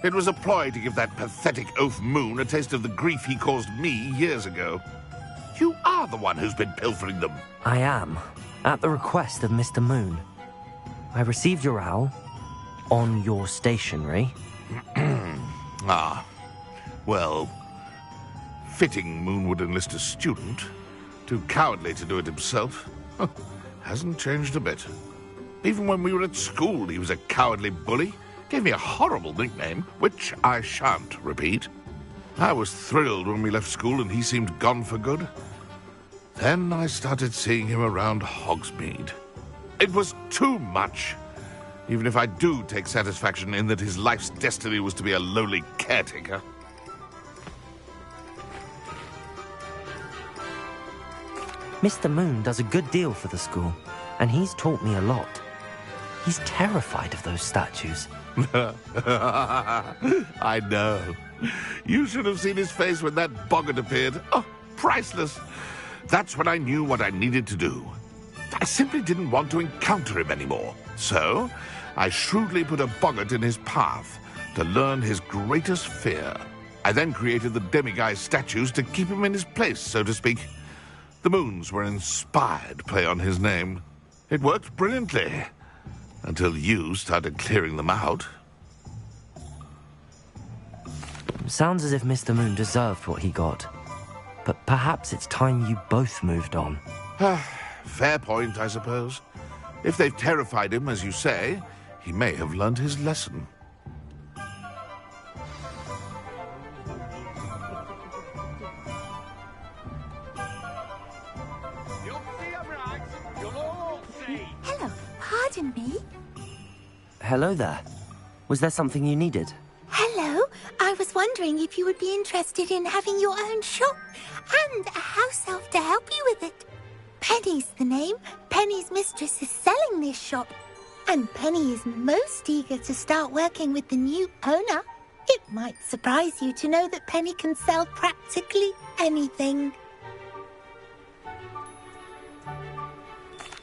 It was a ploy to give that pathetic oaf Moon a taste of the grief he caused me years ago. You are the one who's been pilfering them. I am, at the request of Mr. Moon. I received your owl on your stationery. Well, fitting Moon would enlist a student. Too cowardly to do it himself. Hasn't changed a bit. Even when we were at school, he was a cowardly bully. Gave me a horrible nickname, which I shan't repeat. I was thrilled when we left school and he seemed gone for good. Then I started seeing him around Hogsmeade. It was too much. Even if I do take satisfaction in that his life's destiny was to be a lowly caretaker. Mr. Moon does a good deal for the school, and he's taught me a lot. He's terrified of those statues. I know. You should have seen his face when that boggart appeared. Oh, priceless. That's when I knew what I needed to do. I simply didn't want to encounter him anymore. So, I shrewdly put a boggart in his path to learn his greatest fear. I then created the demiguise statues to keep him in his place, so to speak. The Moons were an inspired play on his name. It worked brilliantly, until you started clearing them out. Sounds as if Mr. Moon deserved what he got. But perhaps it's time you both moved on. Fair point, I suppose. If they've terrified him, as you say, he may have learned his lesson. Hello, pardon me? Hello there. Was there something you needed? Hello, I was wondering if you would be interested in having your own shop and a house elf to help you with it. Penny's the name. Penny's mistress is selling this shop, and Penny is most eager to start working with the new owner. It might surprise you to know that Penny can sell practically anything.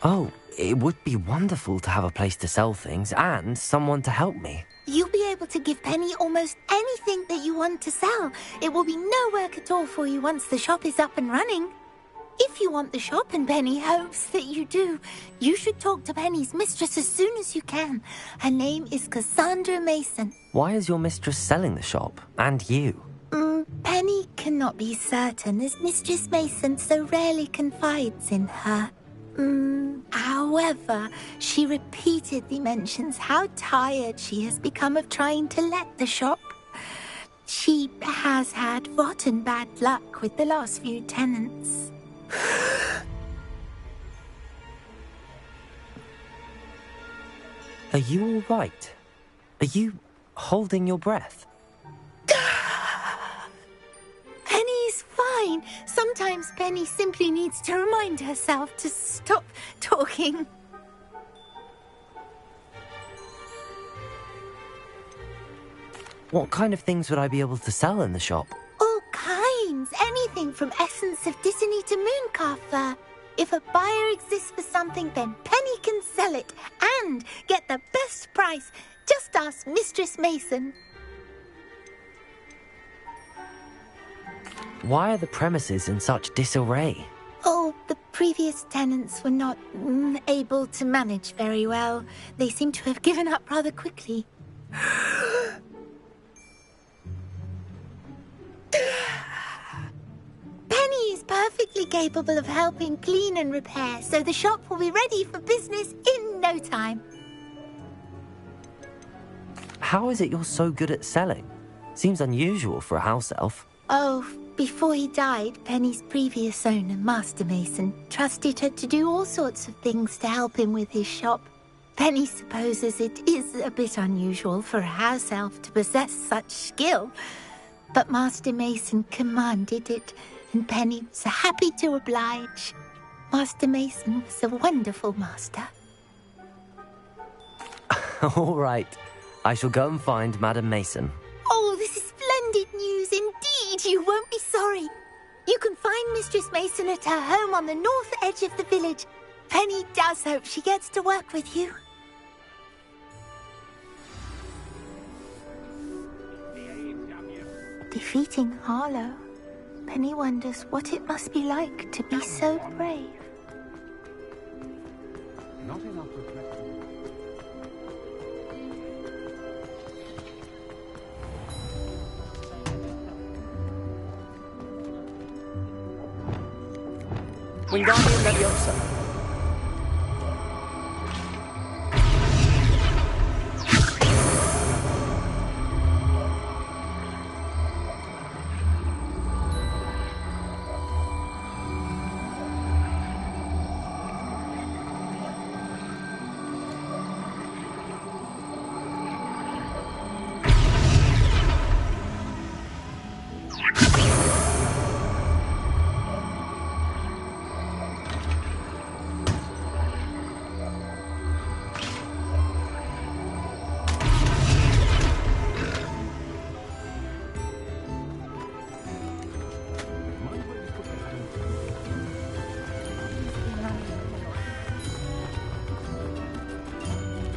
Oh, it would be wonderful to have a place to sell things and someone to help me. You'll be able able to give Penny almost anything that you want to sell. It will be no work at all for you once the shop is up and running. If you want the shop, and Penny hopes that you do, you should talk to Penny's mistress as soon as you can. Her name is Cassandra Mason. Why is your mistress selling the shop? And you? Penny cannot be certain, as Mistress Mason so rarely confides in her. However, she repeatedly mentions how tired she has become of trying to let the shop. She has had rotten bad luck with the last few tenants. Are you all right? Are you holding your breath? Penny's fine. Sometimes Penny simply needs to remind herself to stop talking. What kind of things would I be able to sell in the shop? All kinds. Anything from essence of Disney to Mooncalf fur. If a buyer exists for something, then Penny can sell it and get the best price. Just ask Mistress Mason. Why are the premises in such disarray? Oh, the previous tenants were not able to manage very well. They seem to have given up rather quickly. Penny is perfectly capable of helping clean and repair, so the shop will be ready for business in no time. How is it you're so good at selling? Seems unusual for a house elf. Oh, before he died, Penny's previous owner, Master Mason, trusted her to do all sorts of things to help him with his shop. Penny supposes it is a bit unusual for a house elf to possess such skill, but Master Mason commanded it, and Penny was happy to oblige. Master Mason was a wonderful master. All right. I shall go and find Madam Mason. Oh, this is splendid news indeed. You won't be sorry. You can find Mistress Mason at her home on the north edge of the village. Penny does hope she gets to work with you. Defeating Harlow. Penny wonders what it must be like to be so brave. Not enough reflection. Wingardium Leviosa.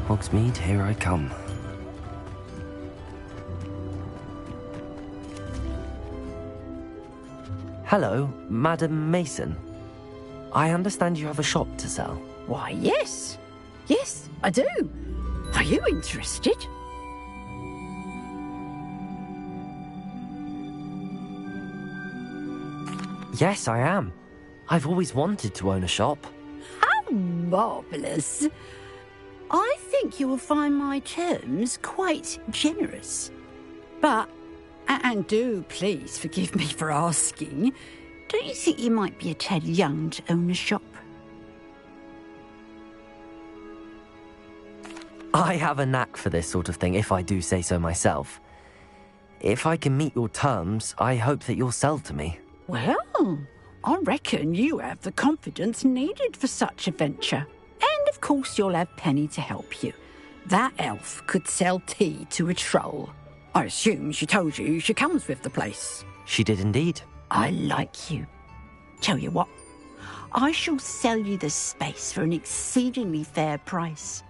Hogsmeade, here I come. Hello, Madam Mason. I understand you have a shop to sell. Why, yes. Yes, I do. Are you interested? Yes, I am. I've always wanted to own a shop. How marvellous. I think you will find my terms quite generous. But, and do please forgive me for asking, don't you think you might be a tad young to own a shop? I have a knack for this sort of thing, if I do say so myself. If I can meet your terms, I hope that you'll sell to me. Well, I reckon you have the confidence needed for such a venture. And of course you'll have Penny to help you. That elf could sell tea to a troll. I assume she told you she comes with the place. She did indeed. I like you. Tell you what, I shall sell you the space for an exceedingly fair price.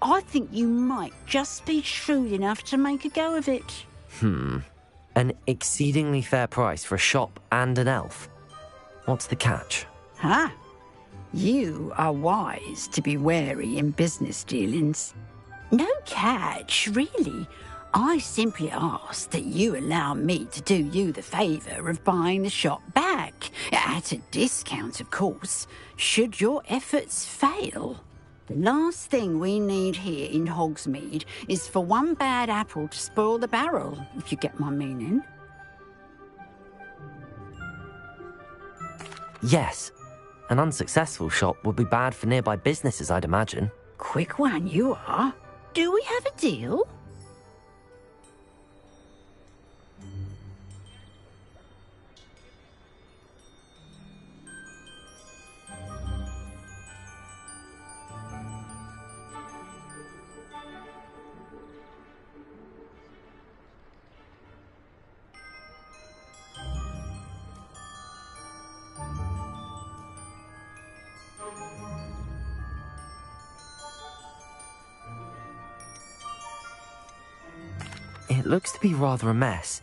I think you might just be shrewd enough to make a go of it. An exceedingly fair price for a shop and an elf. What's the catch? Huh? You are wise to be wary in business dealings. No catch, really. I simply ask that you allow me to do you the favour of buying the shop back, at a discount, of course, should your efforts fail. The last thing we need here in Hogsmeade is for one bad apple to spoil the barrel, if you get my meaning. Yes. An unsuccessful shop would be bad for nearby businesses, I'd imagine. Quick one, you are. Do we have a deal? It looks to be rather a mess.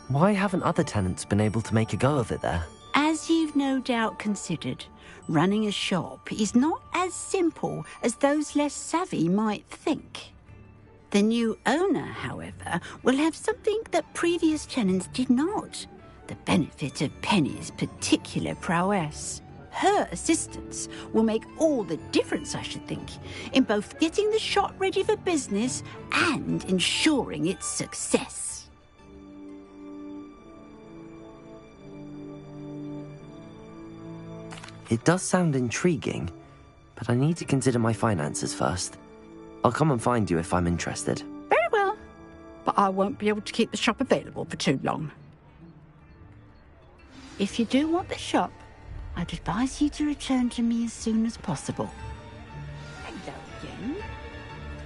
Why haven't other tenants been able to make a go of it there? As you've no doubt considered, running a shop is not as simple as those less savvy might think. The new owner, however, will have something that previous tenants did not: the benefit of Penny's particular prowess. Her assistance will make all the difference, I should think, in both getting the shop ready for business and ensuring its success. It does sound intriguing, but I need to consider my finances first. I'll come and find you if I'm interested. Very well, but I won't be able to keep the shop available for too long. If you do want the shop, I'd advise you to return to me as soon as possible. Hello again.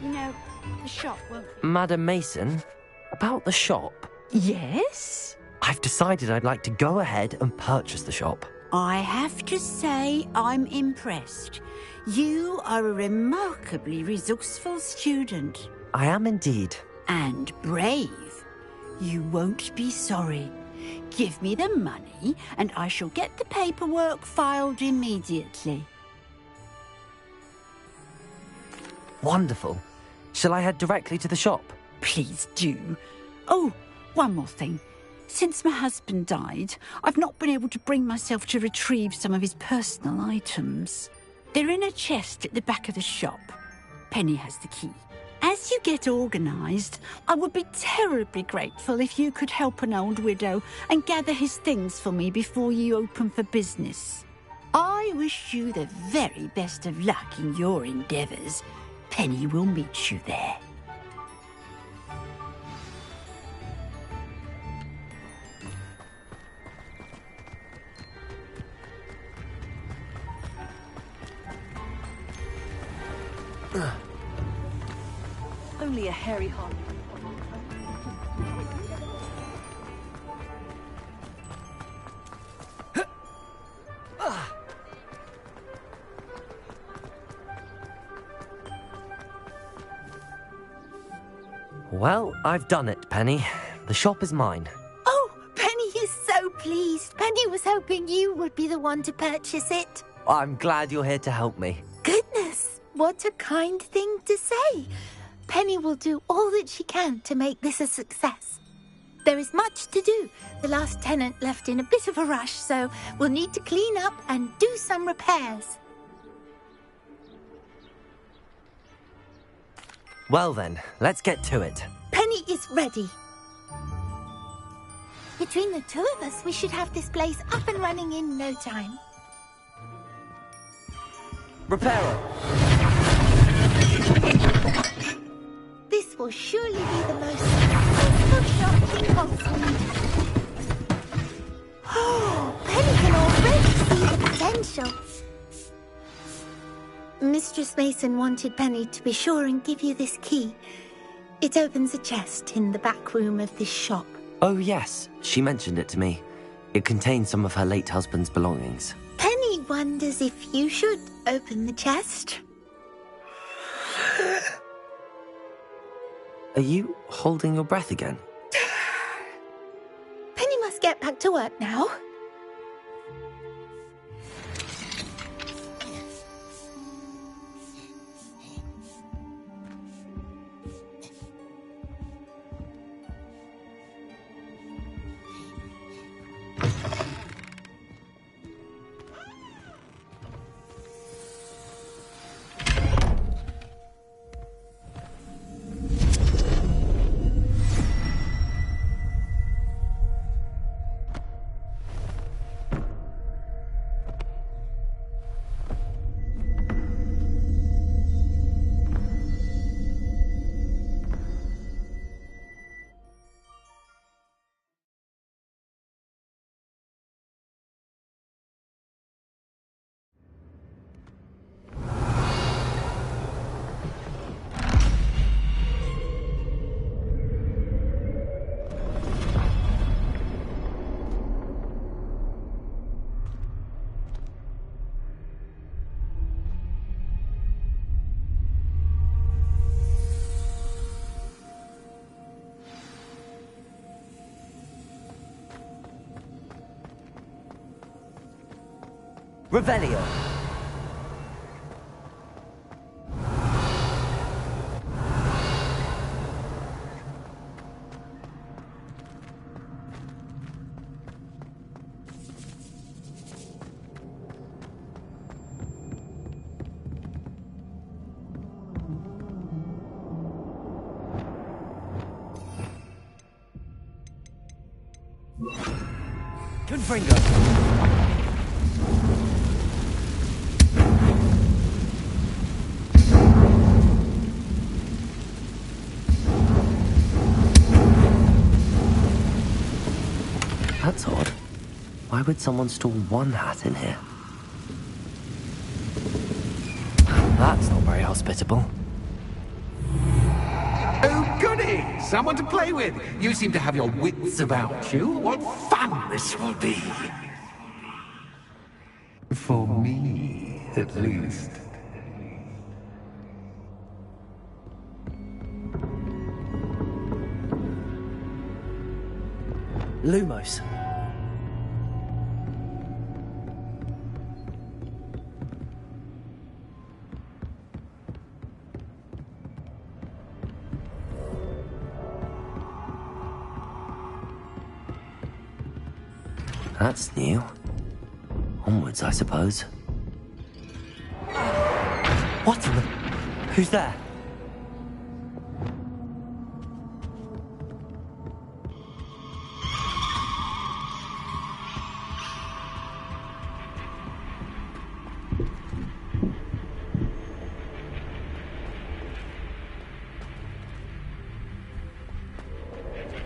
You know, the shop won't... Madam Mason, about the shop? Yes? I've decided I'd like to go ahead and purchase the shop. I have to say I'm impressed. You are a remarkably resourceful student. I am indeed. And brave. You won't be sorry. Give me the money, and I shall get the paperwork filed immediately. Wonderful. Shall I head directly to the shop? Please do. Oh, one more thing. Since my husband died, I've not been able to bring myself to retrieve some of his personal items. They're in a chest at the back of the shop. Penny has the key. As you get organised, I would be terribly grateful if you could help an old widow and gather his things for me before you open for business. I wish you the very best of luck in your endeavours. Penny will meet you there. Only a hairy heart. Well, I've done it, Penny. The shop is mine. Oh, Penny is so pleased. Penny was hoping you would be the one to purchase it. I'm glad you're here to help me. Goodness, what a kind thing to say. Penny will do all that she can to make this a success. There is much to do. The last tenant left in a bit of a rush, so we'll need to clean up and do some repairs. Well then, let's get to it. Penny is ready. Between the two of us, we should have this place up and running in no time. Reparo! This will surely be the most successful shop in Hogsmeade. Oh, Penny can already see the potential. Mistress Mason wanted Penny to be sure and give you this key. It opens a chest in the back room of this shop. Oh yes, she mentioned it to me. It contains some of her late husband's belongings. Penny wonders if you should open the chest. Are you holding your breath again? Penny must get back to work now. Revelio. Confringo. That's odd. Why would someone store one hat in here? That's not very hospitable. Oh, goody! Someone to play with! You seem to have your wits about you. What fun this will be! For me, at least. Lumos. That's new. Onwards, I suppose. What in the... Who's there?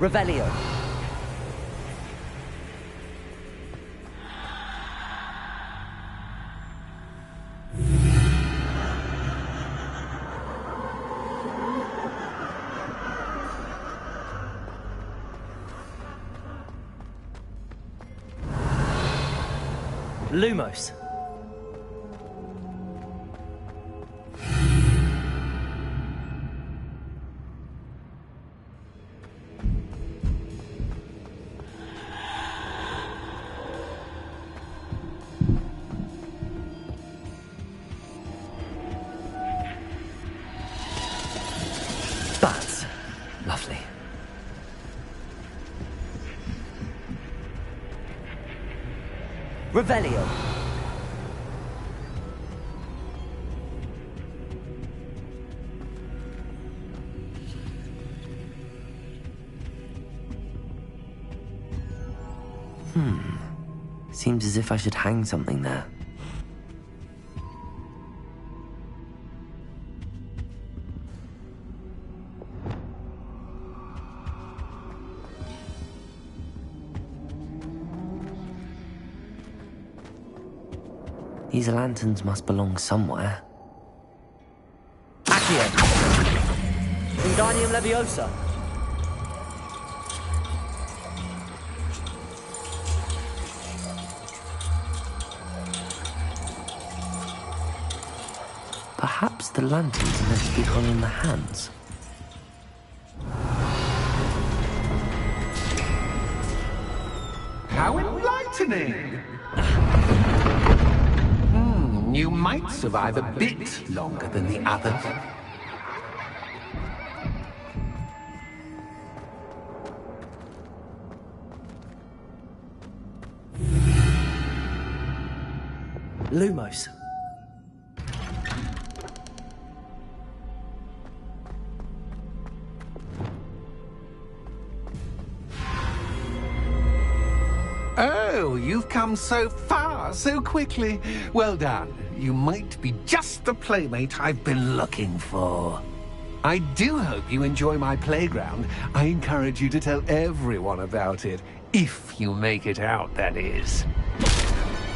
Revelio. Lumos. Bats. Lovely. Revelio. Seems as if I should hang something there. These lanterns must belong somewhere. Accio! Wingardium Leviosa! Perhaps the lanterns are meant to be hung in the hands. How enlightening! You might survive a bit longer than the others. Lumos. Oh, you've come so far so quickly. Well done. You might be just the playmate I've been looking for. I do hope you enjoy my playground. I encourage you to tell everyone about it. If you make it out, that is.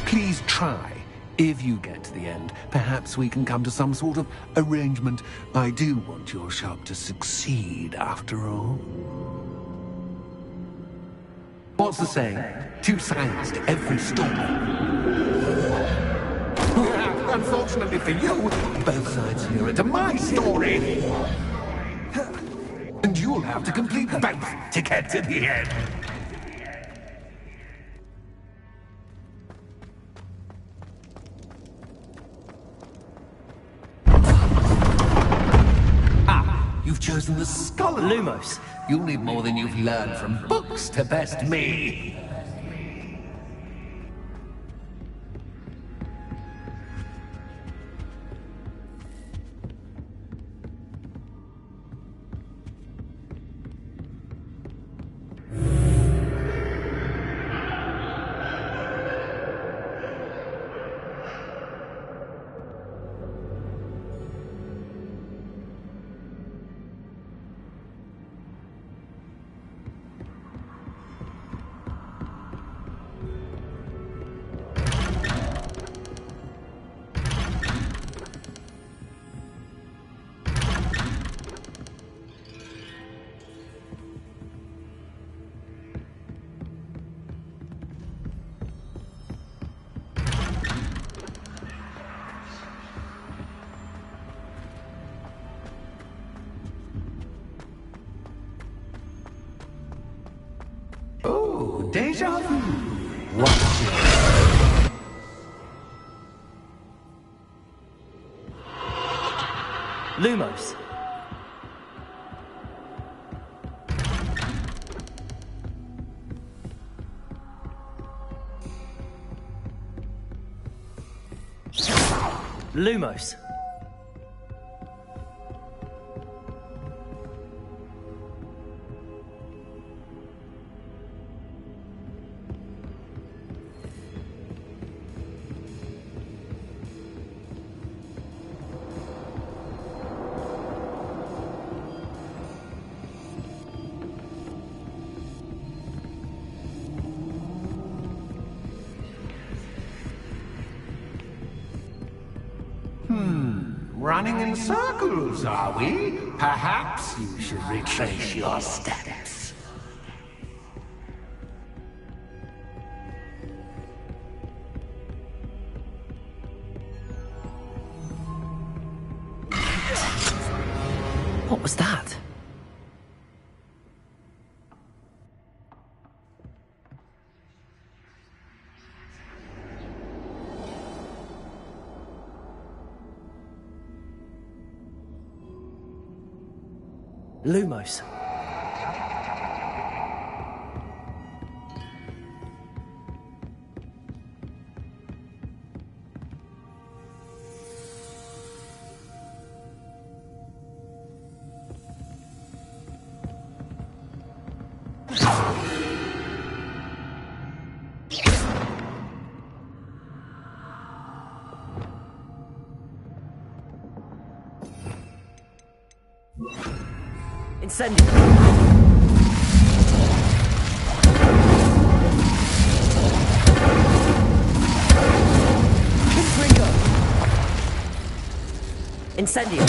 Please try. If you get to the end, perhaps we can come to some sort of arrangement. I do want your shop to succeed, after all. What's the saying? Two sides to every story. Unfortunately for you, both sides here are to my story. And you'll have to complete both to get to the end. You've chosen the scholar. Lumos. You'll need more than you've learned from books to best me. Oh, deja vu. What's it? Lumos. Lumos. Running in circles, are we? Perhaps you should retrace your steps. What was that? Lumos. Incendio. Incendio.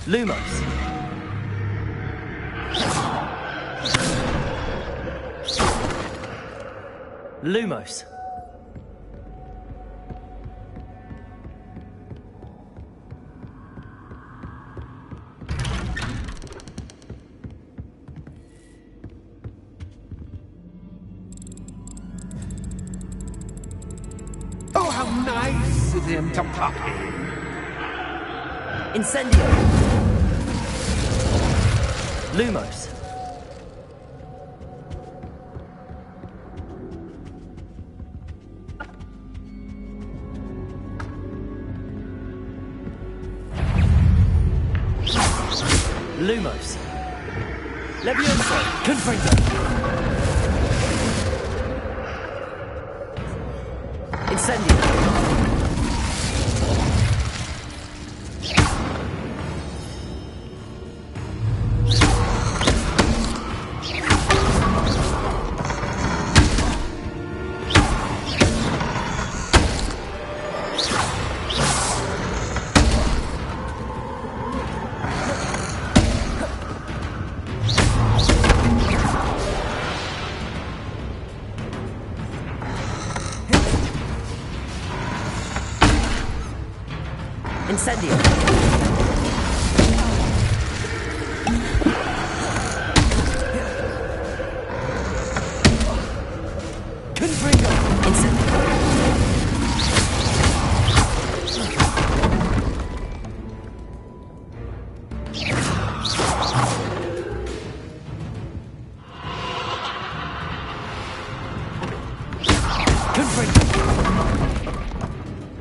Lumos. Lumos. nice of him to pop in. Incendio. Lumos. Lumos. Levioso. Confringo. Incendio. Incendio. Confringo. Incendio. Confringo.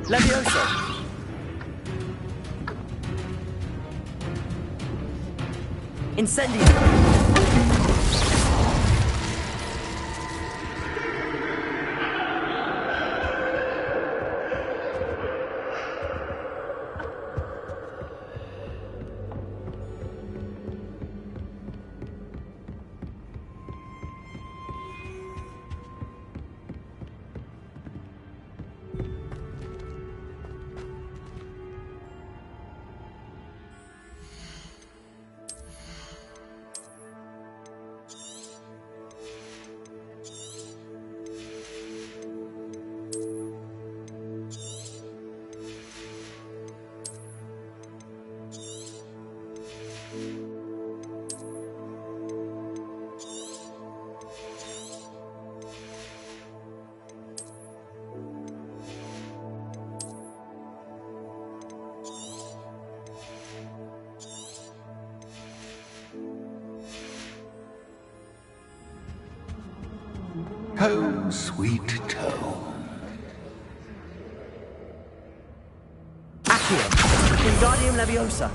Levioso. Incendio. Home, sweet home. Accio. Wingardium Leviosa.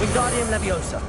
Wingardium Leviosa.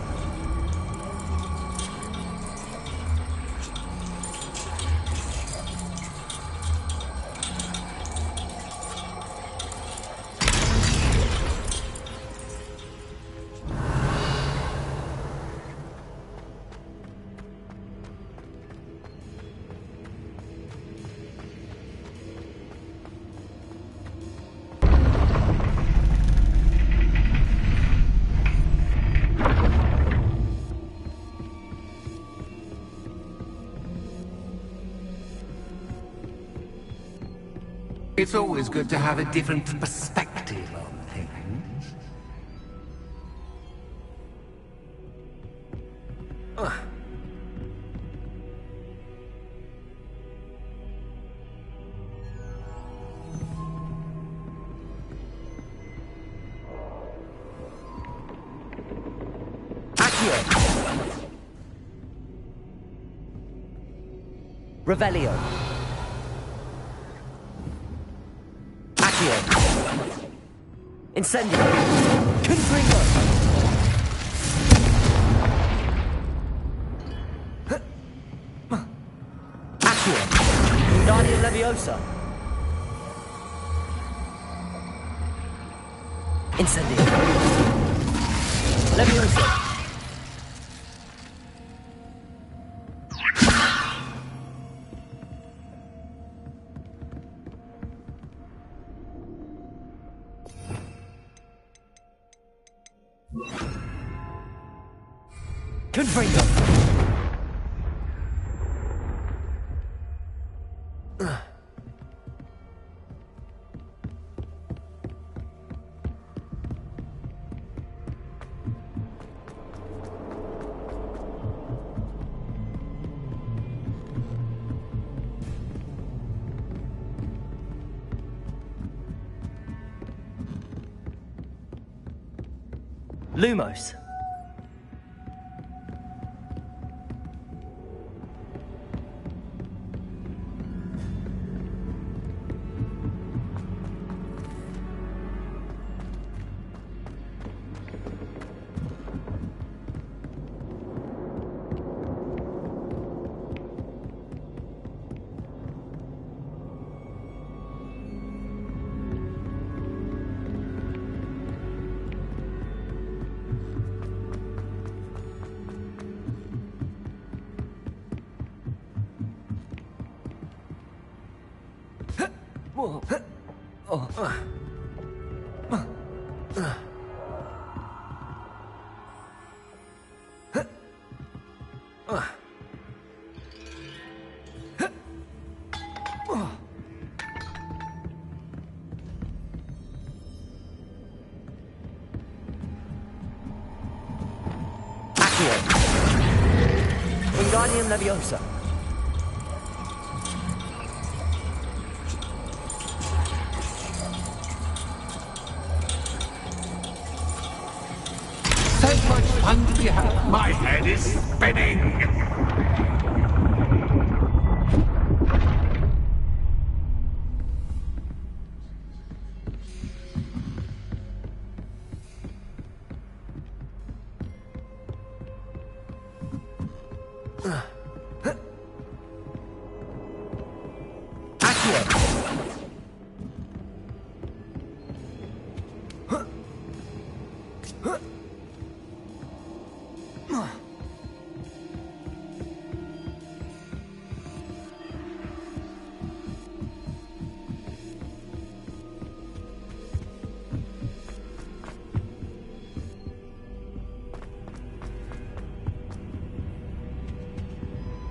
It's always good to have a different perspective on things. Accio. Revelio. Incendio. Confringo. Accio. Wingardium Leviosa. Incendio. Leviosa. Confringo! Lumos. Wingardium Leviosa. So much fun to be had. My head is spinning.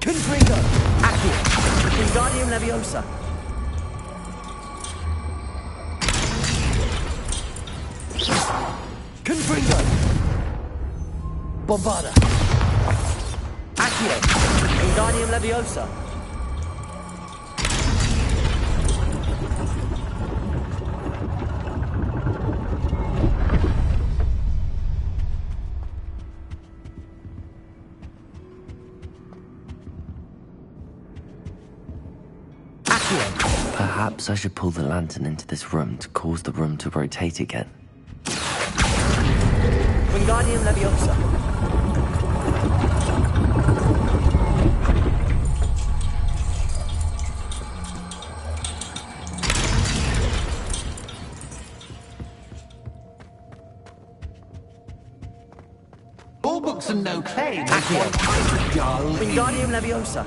Confringo! Accio! Wingardium Leviosa! Confringo! Bombarda! Accio! Wingardium Leviosa! Perhaps I should pull the lantern into this room to cause the room to rotate again. Wingardium Leviosa. All books and no claim. Wingardium Leviosa.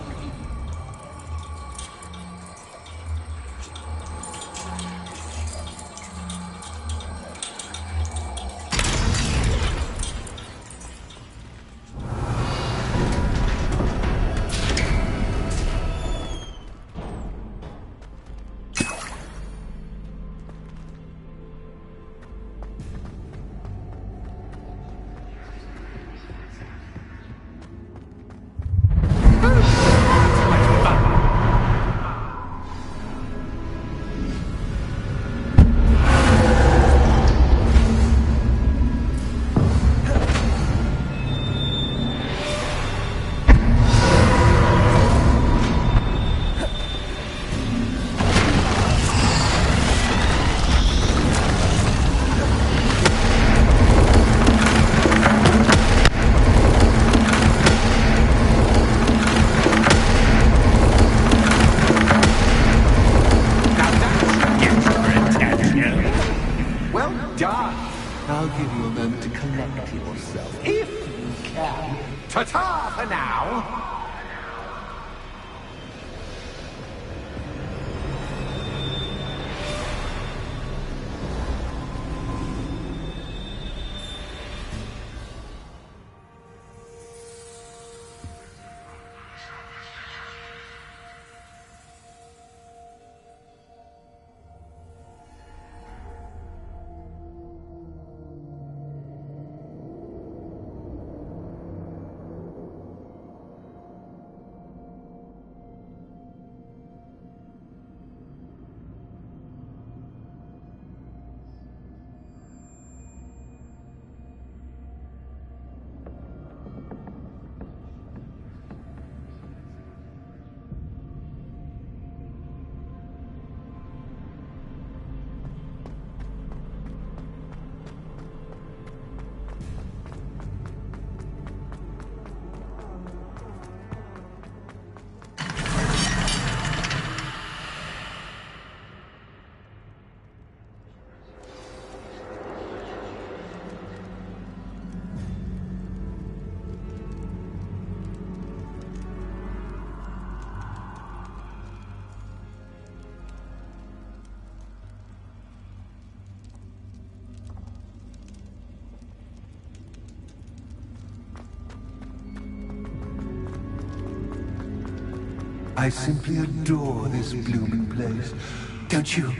I'll give you a moment to collect yourself, if you can. Ta-ta for now! I simply adore this blooming place. Don't you?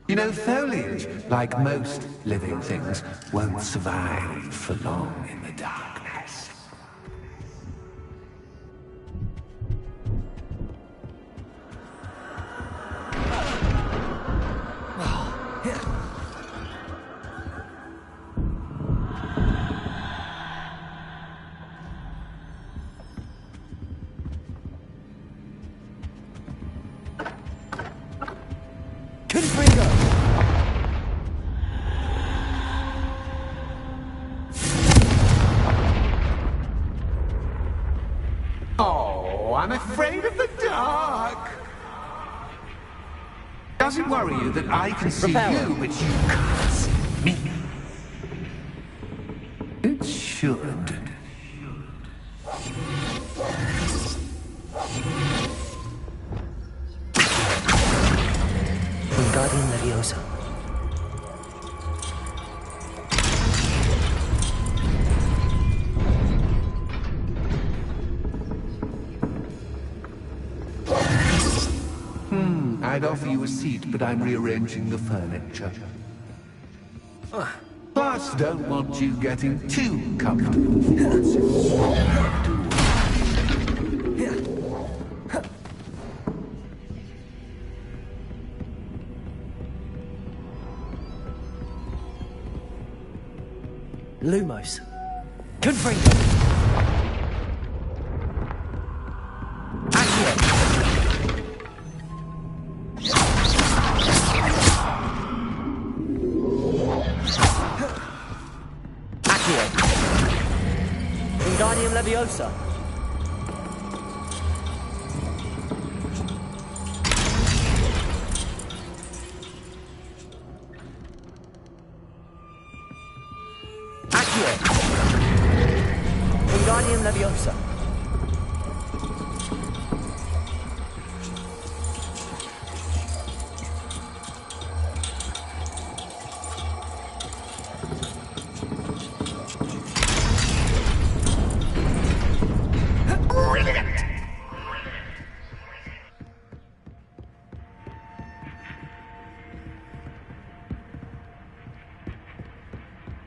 You know, foliage, like most living things, won't survive for long in the darkness. Oh, I'm afraid of the dark. Does it worry you that I can see you, but you can't see me? It should. Wingardium Leviosa. I'd offer you a seat, but I'm rearranging the furniture. Plus, don't want you getting too comfortable. Lumos. Confringo. Wingardium Leviosa. Accio. Wingardium Leviosa.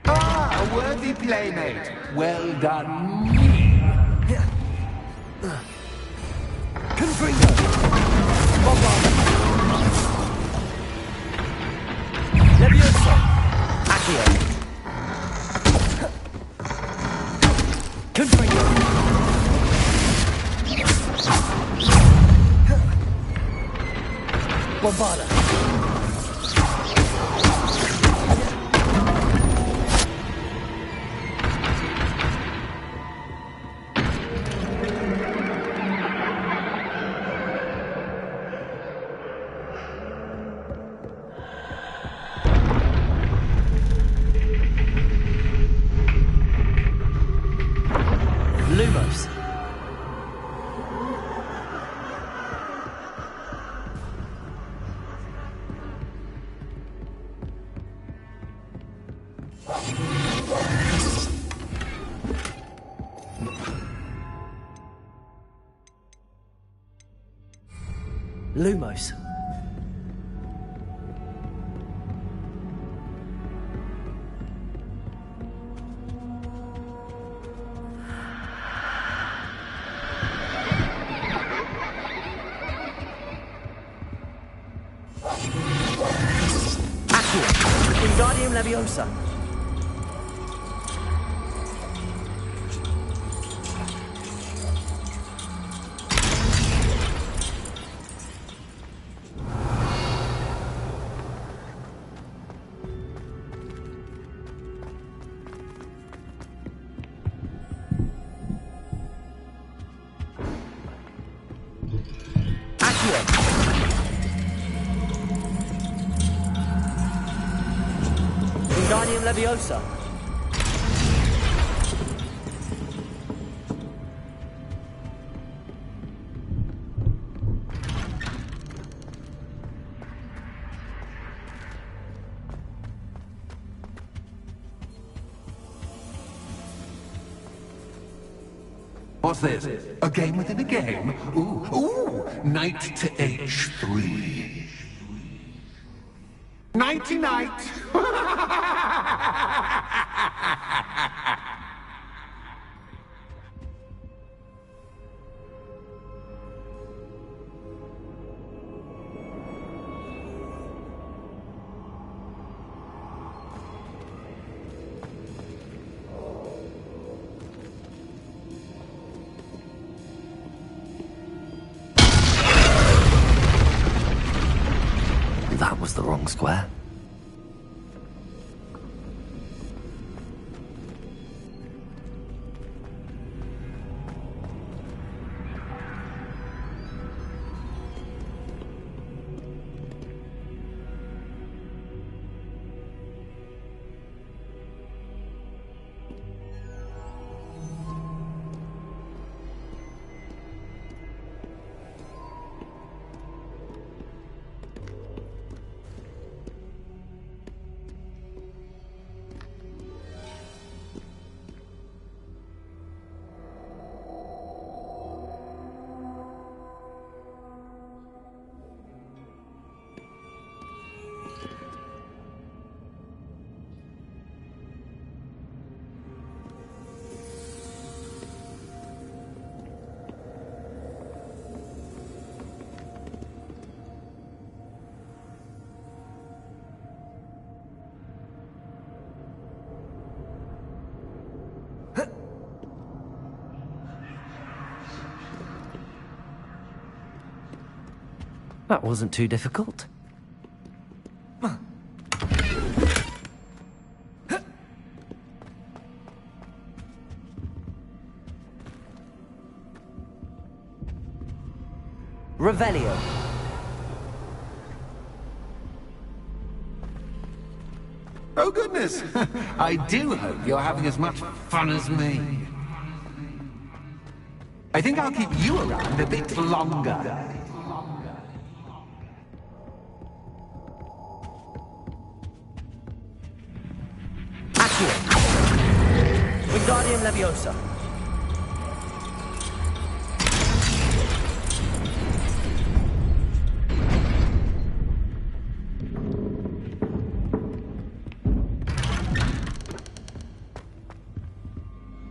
A worthy playmate. Well done. Confringo. Leviosa. Accio. Confringo. Bombarda. Lumos. Lumos. Wingardium Leviosa. Wingardium Leviosa. What's this? A game within a game? Ooh, knight to h3. Nighty-night! That was the wrong square. That wasn't too difficult. Revelio. Oh, goodness! I do hope you're having as much fun as me. I think I'll keep you around a bit longer. Wingardium Leviosa.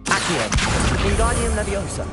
Accio. Wingardium Leviosa.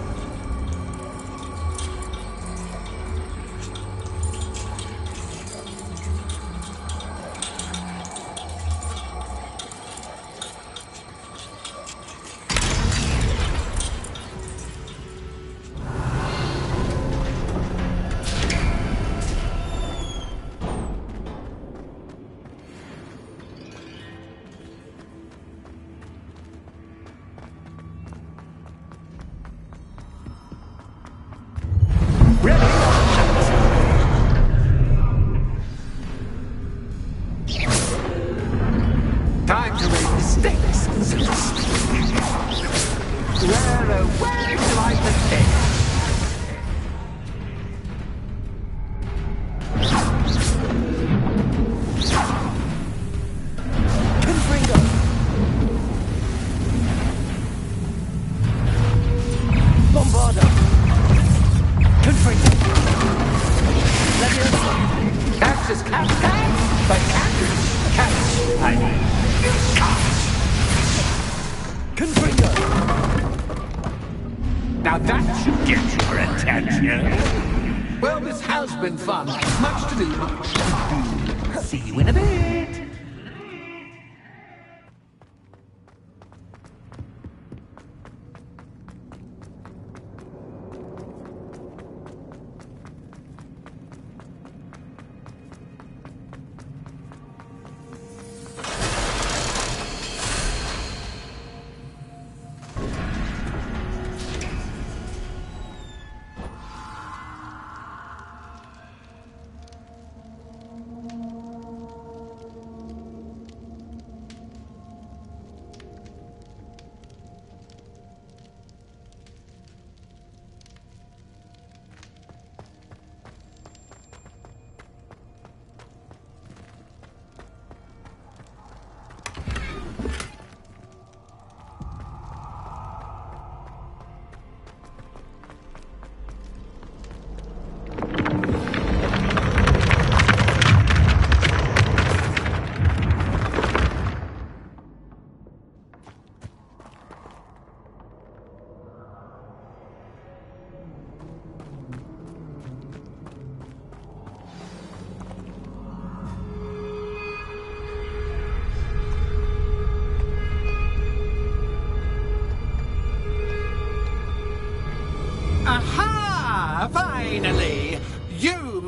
Time to raise the stakes, so to speak. Where do I begin? Confringo. Bombardo. Confringo. Leviosa. Catch as catch can, but catch, I mean, Confringo. now that should get your attention. Well, this has been fun. Much to do, much to do. See you in a bit.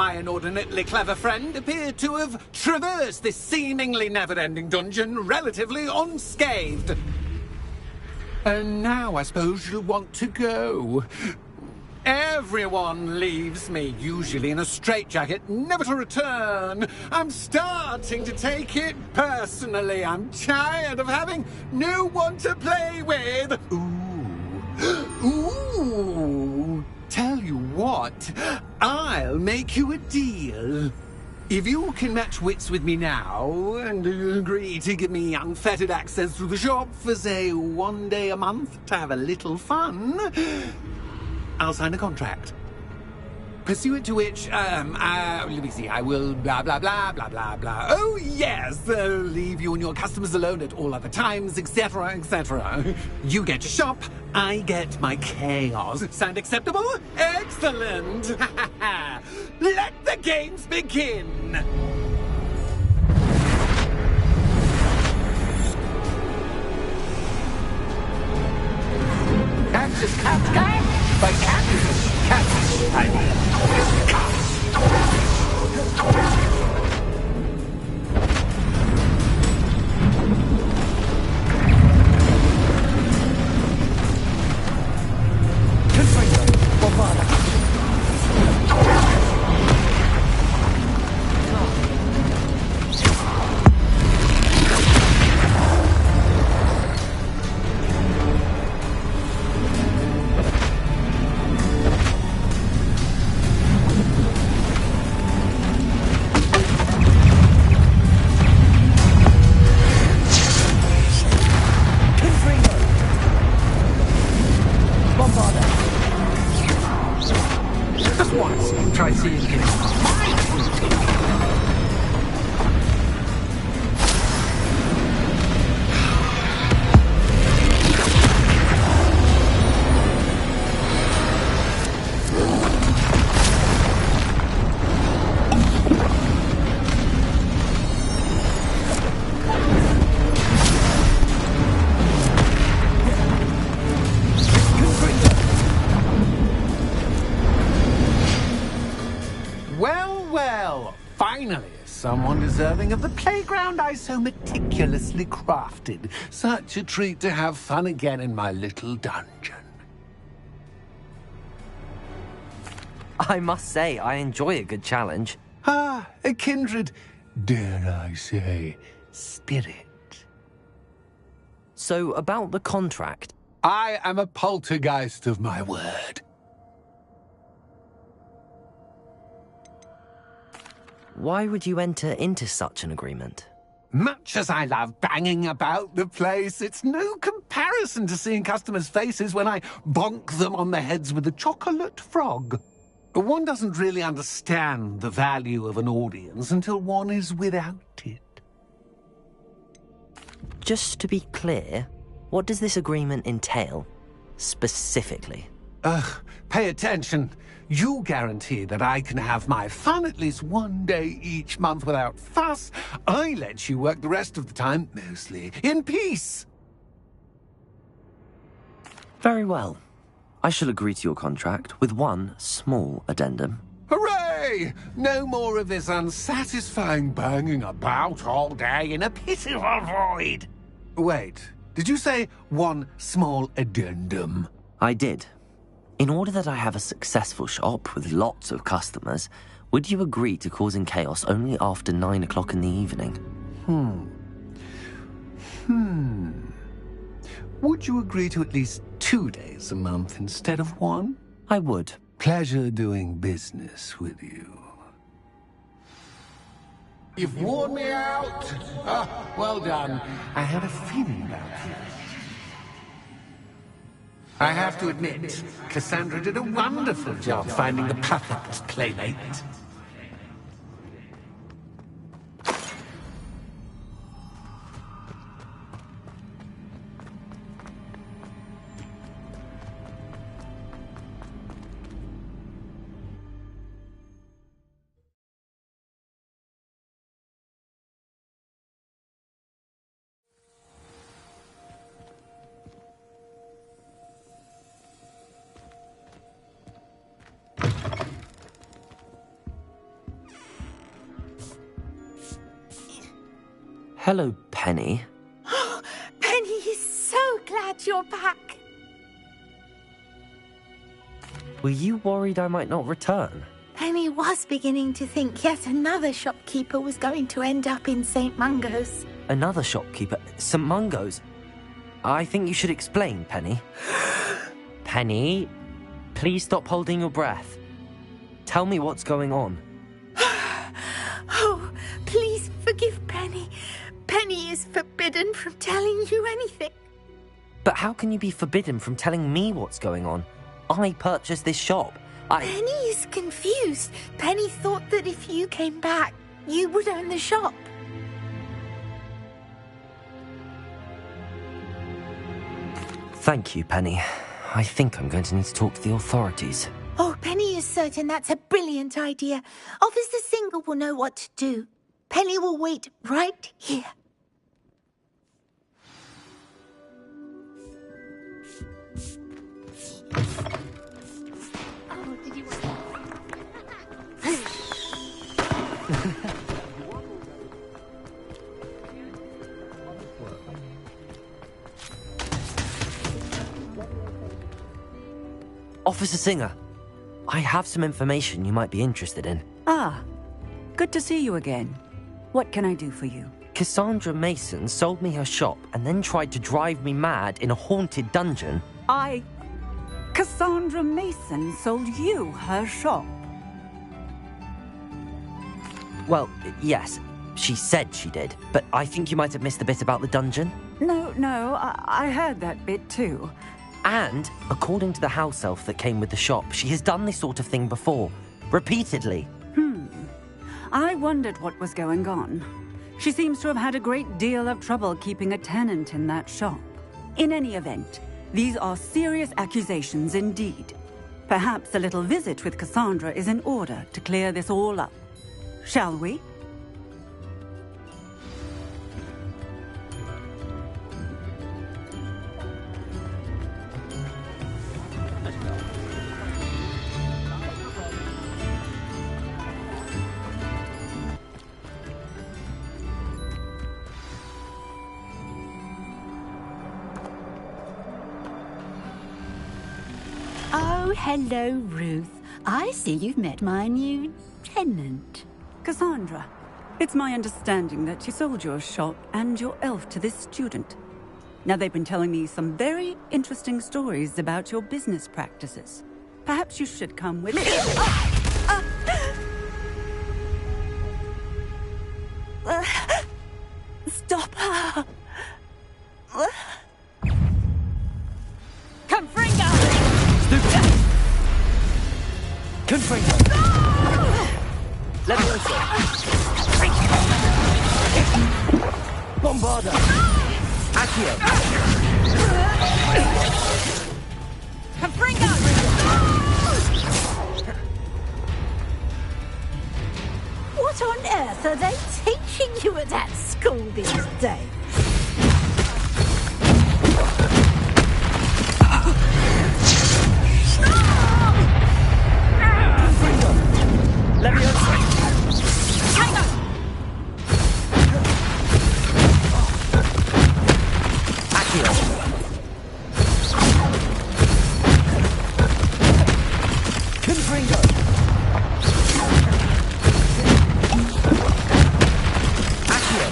my inordinately clever friend appeared to have traversed this seemingly never-ending dungeon relatively unscathed. And now I suppose you'll want to go. Everyone leaves me, usually in a straitjacket, never to return. I'm starting to take it personally. I'm tired of having no one to play with. Ooh. Tell you what, I'll make you a deal. If you can match wits with me now, and agree to give me unfettered access to the shop for, say, 1 day a month to have a little fun, I'll sign a contract. Pursuant to which, let me see, I will blah, blah, blah, blah, blah, blah. Oh, yes, leave you and your customers alone at all other times, etc., etc. You get your shop, I get my chaos. Sound acceptable? Excellent! Let the games begin! Catch, catch, catch! By catch, I mean, catch. Someone deserving of the playground I so meticulously crafted. Such a treat to have fun again in my little dungeon. I must say, I enjoy a good challenge. A kindred, dare I say, spirit. So, about the contract. I am a poltergeist of my word. Why would you enter into such an agreement? Much as I love banging about the place, it's no comparison to seeing customers' faces when I bonk them on the heads with a chocolate frog. One doesn't really understand the value of an audience until one is without it. Just to be clear, what does this agreement entail, specifically? Pay attention. You guarantee that I can have my fun at least 1 day each month without fuss. I let you work the rest of the time, mostly in peace. Very well. I shall agree to your contract with one small addendum. Hooray! No more of this unsatisfying banging about all day in a pitiful void. Wait, did you say one small addendum? I did. In order that I have a successful shop with lots of customers, would you agree to causing chaos only after 9 o'clock in the evening? Would you agree to at least 2 days a month instead of 1? I would. Pleasure doing business with you. You've worn me out. Well done. I had a feeling about you. I have to admit, Cassandra did a wonderful job finding the perfect playmate. Hello, Penny. Penny is so glad you're back. Were you worried I might not return? Penny was beginning to think yet another shopkeeper was going to end up in St. Mungo's. Another shopkeeper? St. Mungo's? I think you should explain, Penny. Penny, please stop holding your breath. Tell me what's going on. Oh, please forgive Penny. Penny is forbidden from telling you anything. But how can you be forbidden from telling me what's going on? I purchased this shop. Penny is confused. Penny thought that if you came back, you would own the shop. Thank you, Penny. I think I'm going to need to talk to the authorities. Oh, Penny is certain that's a brilliant idea. Officer Single will know what to do. Penny will wait right here. Oh, did you Officer Singer, I have some information you might be interested in. Ah, good to see you again. What can I do for you? Cassandra Mason sold me her shop and then tried to drive me mad in a haunted dungeon. Cassandra Mason sold you her shop? Well, yes, she said she did, but I think you might have missed the bit about the dungeon. No, I heard that bit too. And, according to the house elf that came with the shop, she has done this sort of thing before. Repeatedly. I wondered what was going on. She seems to have had a great deal of trouble keeping a tenant in that shop. In any event, these are serious accusations indeed. Perhaps a little visit with Cassandra is in order to clear this all up. Shall we? Oh, hello, Ruth. I see you've met my new tenant. Cassandra, it's my understanding that you sold your shop and your elf to this student. Now, they've been telling me some very interesting stories about your business practices. Perhaps you should come with me. Stop her! Confringo! Confringo! Levioso! Bombarda! Accio! Confringo! What on earth are they teaching you at that school these days? Levioso! Tango! Accio! Confringo! Accio!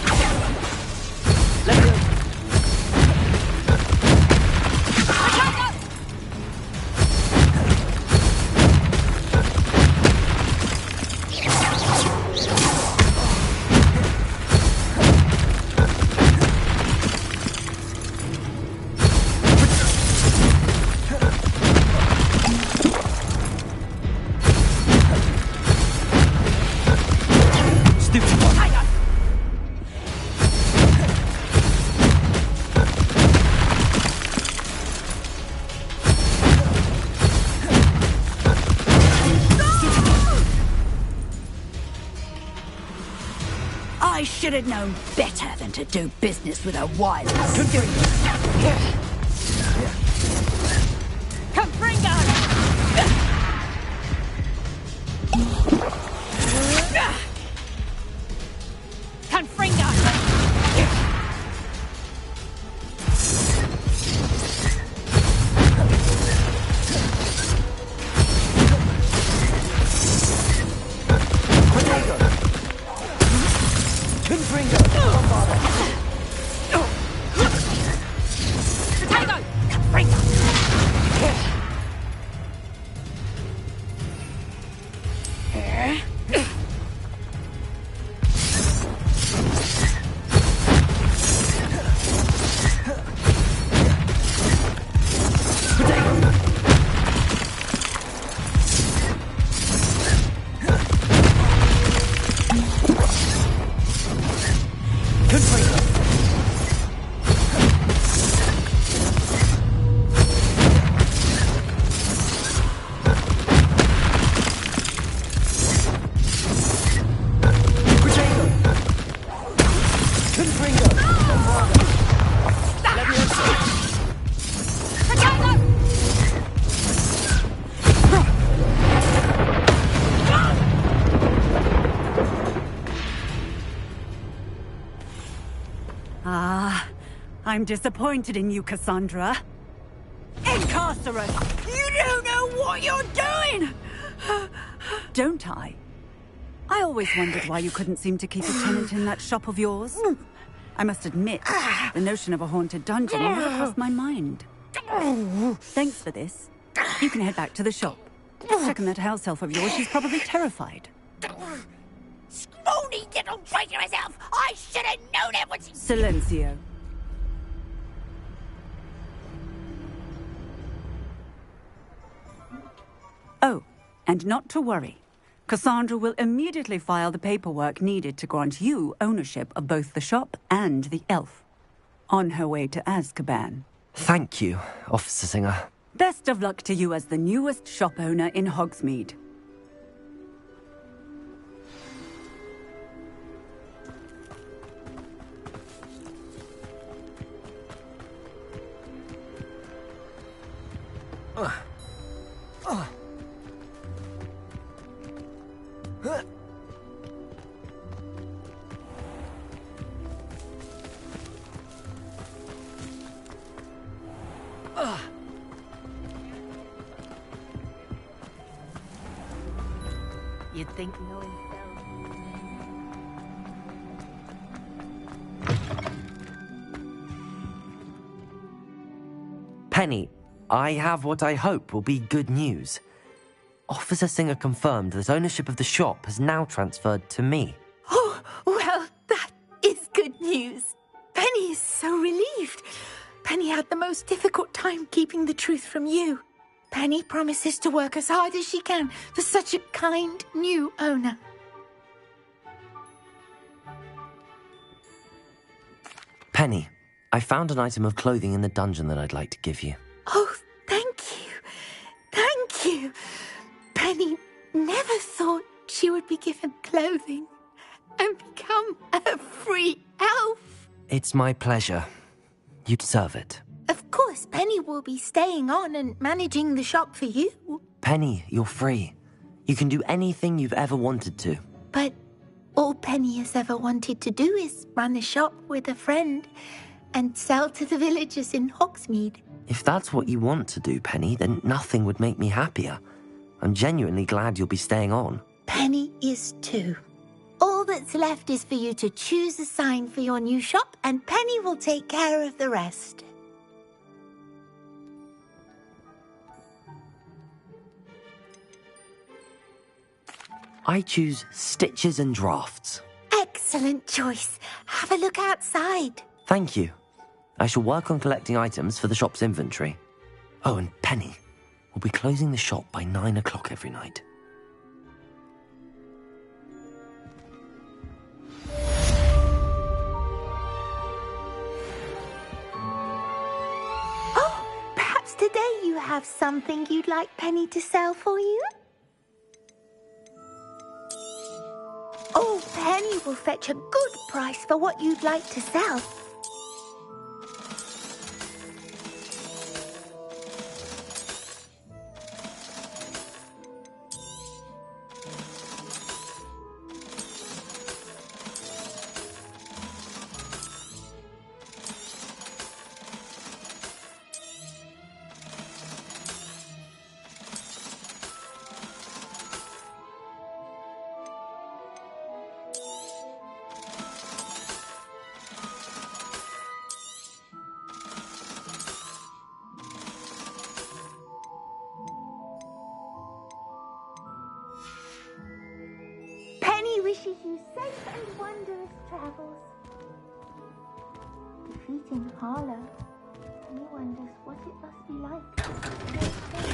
Levioso! I should have known better than to do business with a wireless student. Confringo! Confringo! I'm disappointed in you, Cassandra. Incarcerate! You don't know what you're doing! Don't I? I always wondered why you couldn't seem to keep a tenant in that shop of yours. I must admit, the notion of a haunted dungeon never crossed my mind. Thanks for this. You can head back to the shop. Checking that house elf of yours, she's probably terrified. Scrawny little traitor herself! I should have known it was... Silencio. Oh, and not to worry. Cassandra will immediately file the paperwork needed to grant you ownership of both the shop and the elf. On her way to Azkaban. Thank you, Officer Singer. Best of luck to you as the newest shop owner in Hogsmeade. You'd think no one Penny, I have what I hope will be good news. Officer Singer confirmed that ownership of the shop has now transferred to me. Oh, well, that is good news. Penny is so relieved. Penny had the most difficult time keeping the truth from you. Penny promises to work as hard as she can for such a kind new owner. Penny, I found an item of clothing in the dungeon that I'd like to give you. Oh, thank you. Thank you. Penny never thought she would be given clothing and become a free elf. It's my pleasure. You deserve it. Of course, Penny will be staying on and managing the shop for you. Penny, you're free. You can do anything you've ever wanted to. But all Penny has ever wanted to do is run a shop with a friend and sell to the villagers in Hogsmeade. If that's what you want to do, Penny, then nothing would make me happier. I'm genuinely glad you'll be staying on. Penny is too. All that's left is for you to choose a sign for your new shop, and Penny will take care of the rest. I choose Stitches and Drafts. Excellent choice. Have a look outside. Thank you. I shall work on collecting items for the shop's inventory. Oh, and Penny, we'll be closing the shop by 9 o'clock every night. Oh, perhaps today you have something you'd like Penny to sell for you? Oh, Penny will fetch a good price for what you'd like to sell. you safe and wondrous travels. Defeating Harlow, he wonders what it must be like to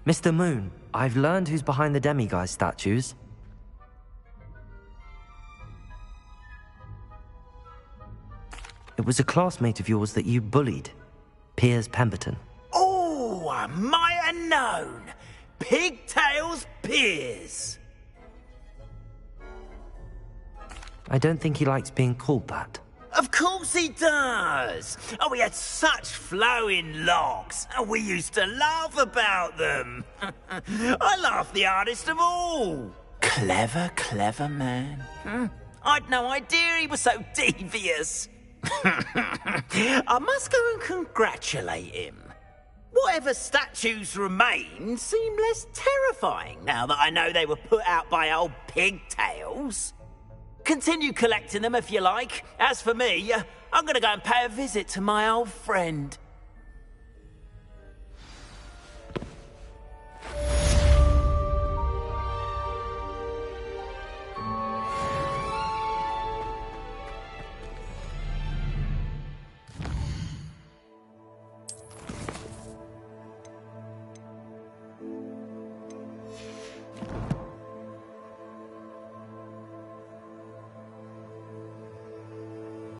Mr. Moon, I've learned who's behind the demiguise statues. It was a classmate of yours that you bullied, Piers Pemberton. Oh, I might have known. Pigtails Piers. I don't think he likes being called that. Of course he does. Oh, he had such flowing locks. Oh, we used to laugh about them. I laughed the hardest of all. Clever, clever man. I'd no idea he was so devious. I must go and congratulate him. Whatever statues remain seem less terrifying now that I know they were put out by old pigtails. Continue collecting them if you like. As for me, I'm going to go and pay a visit to my old friend.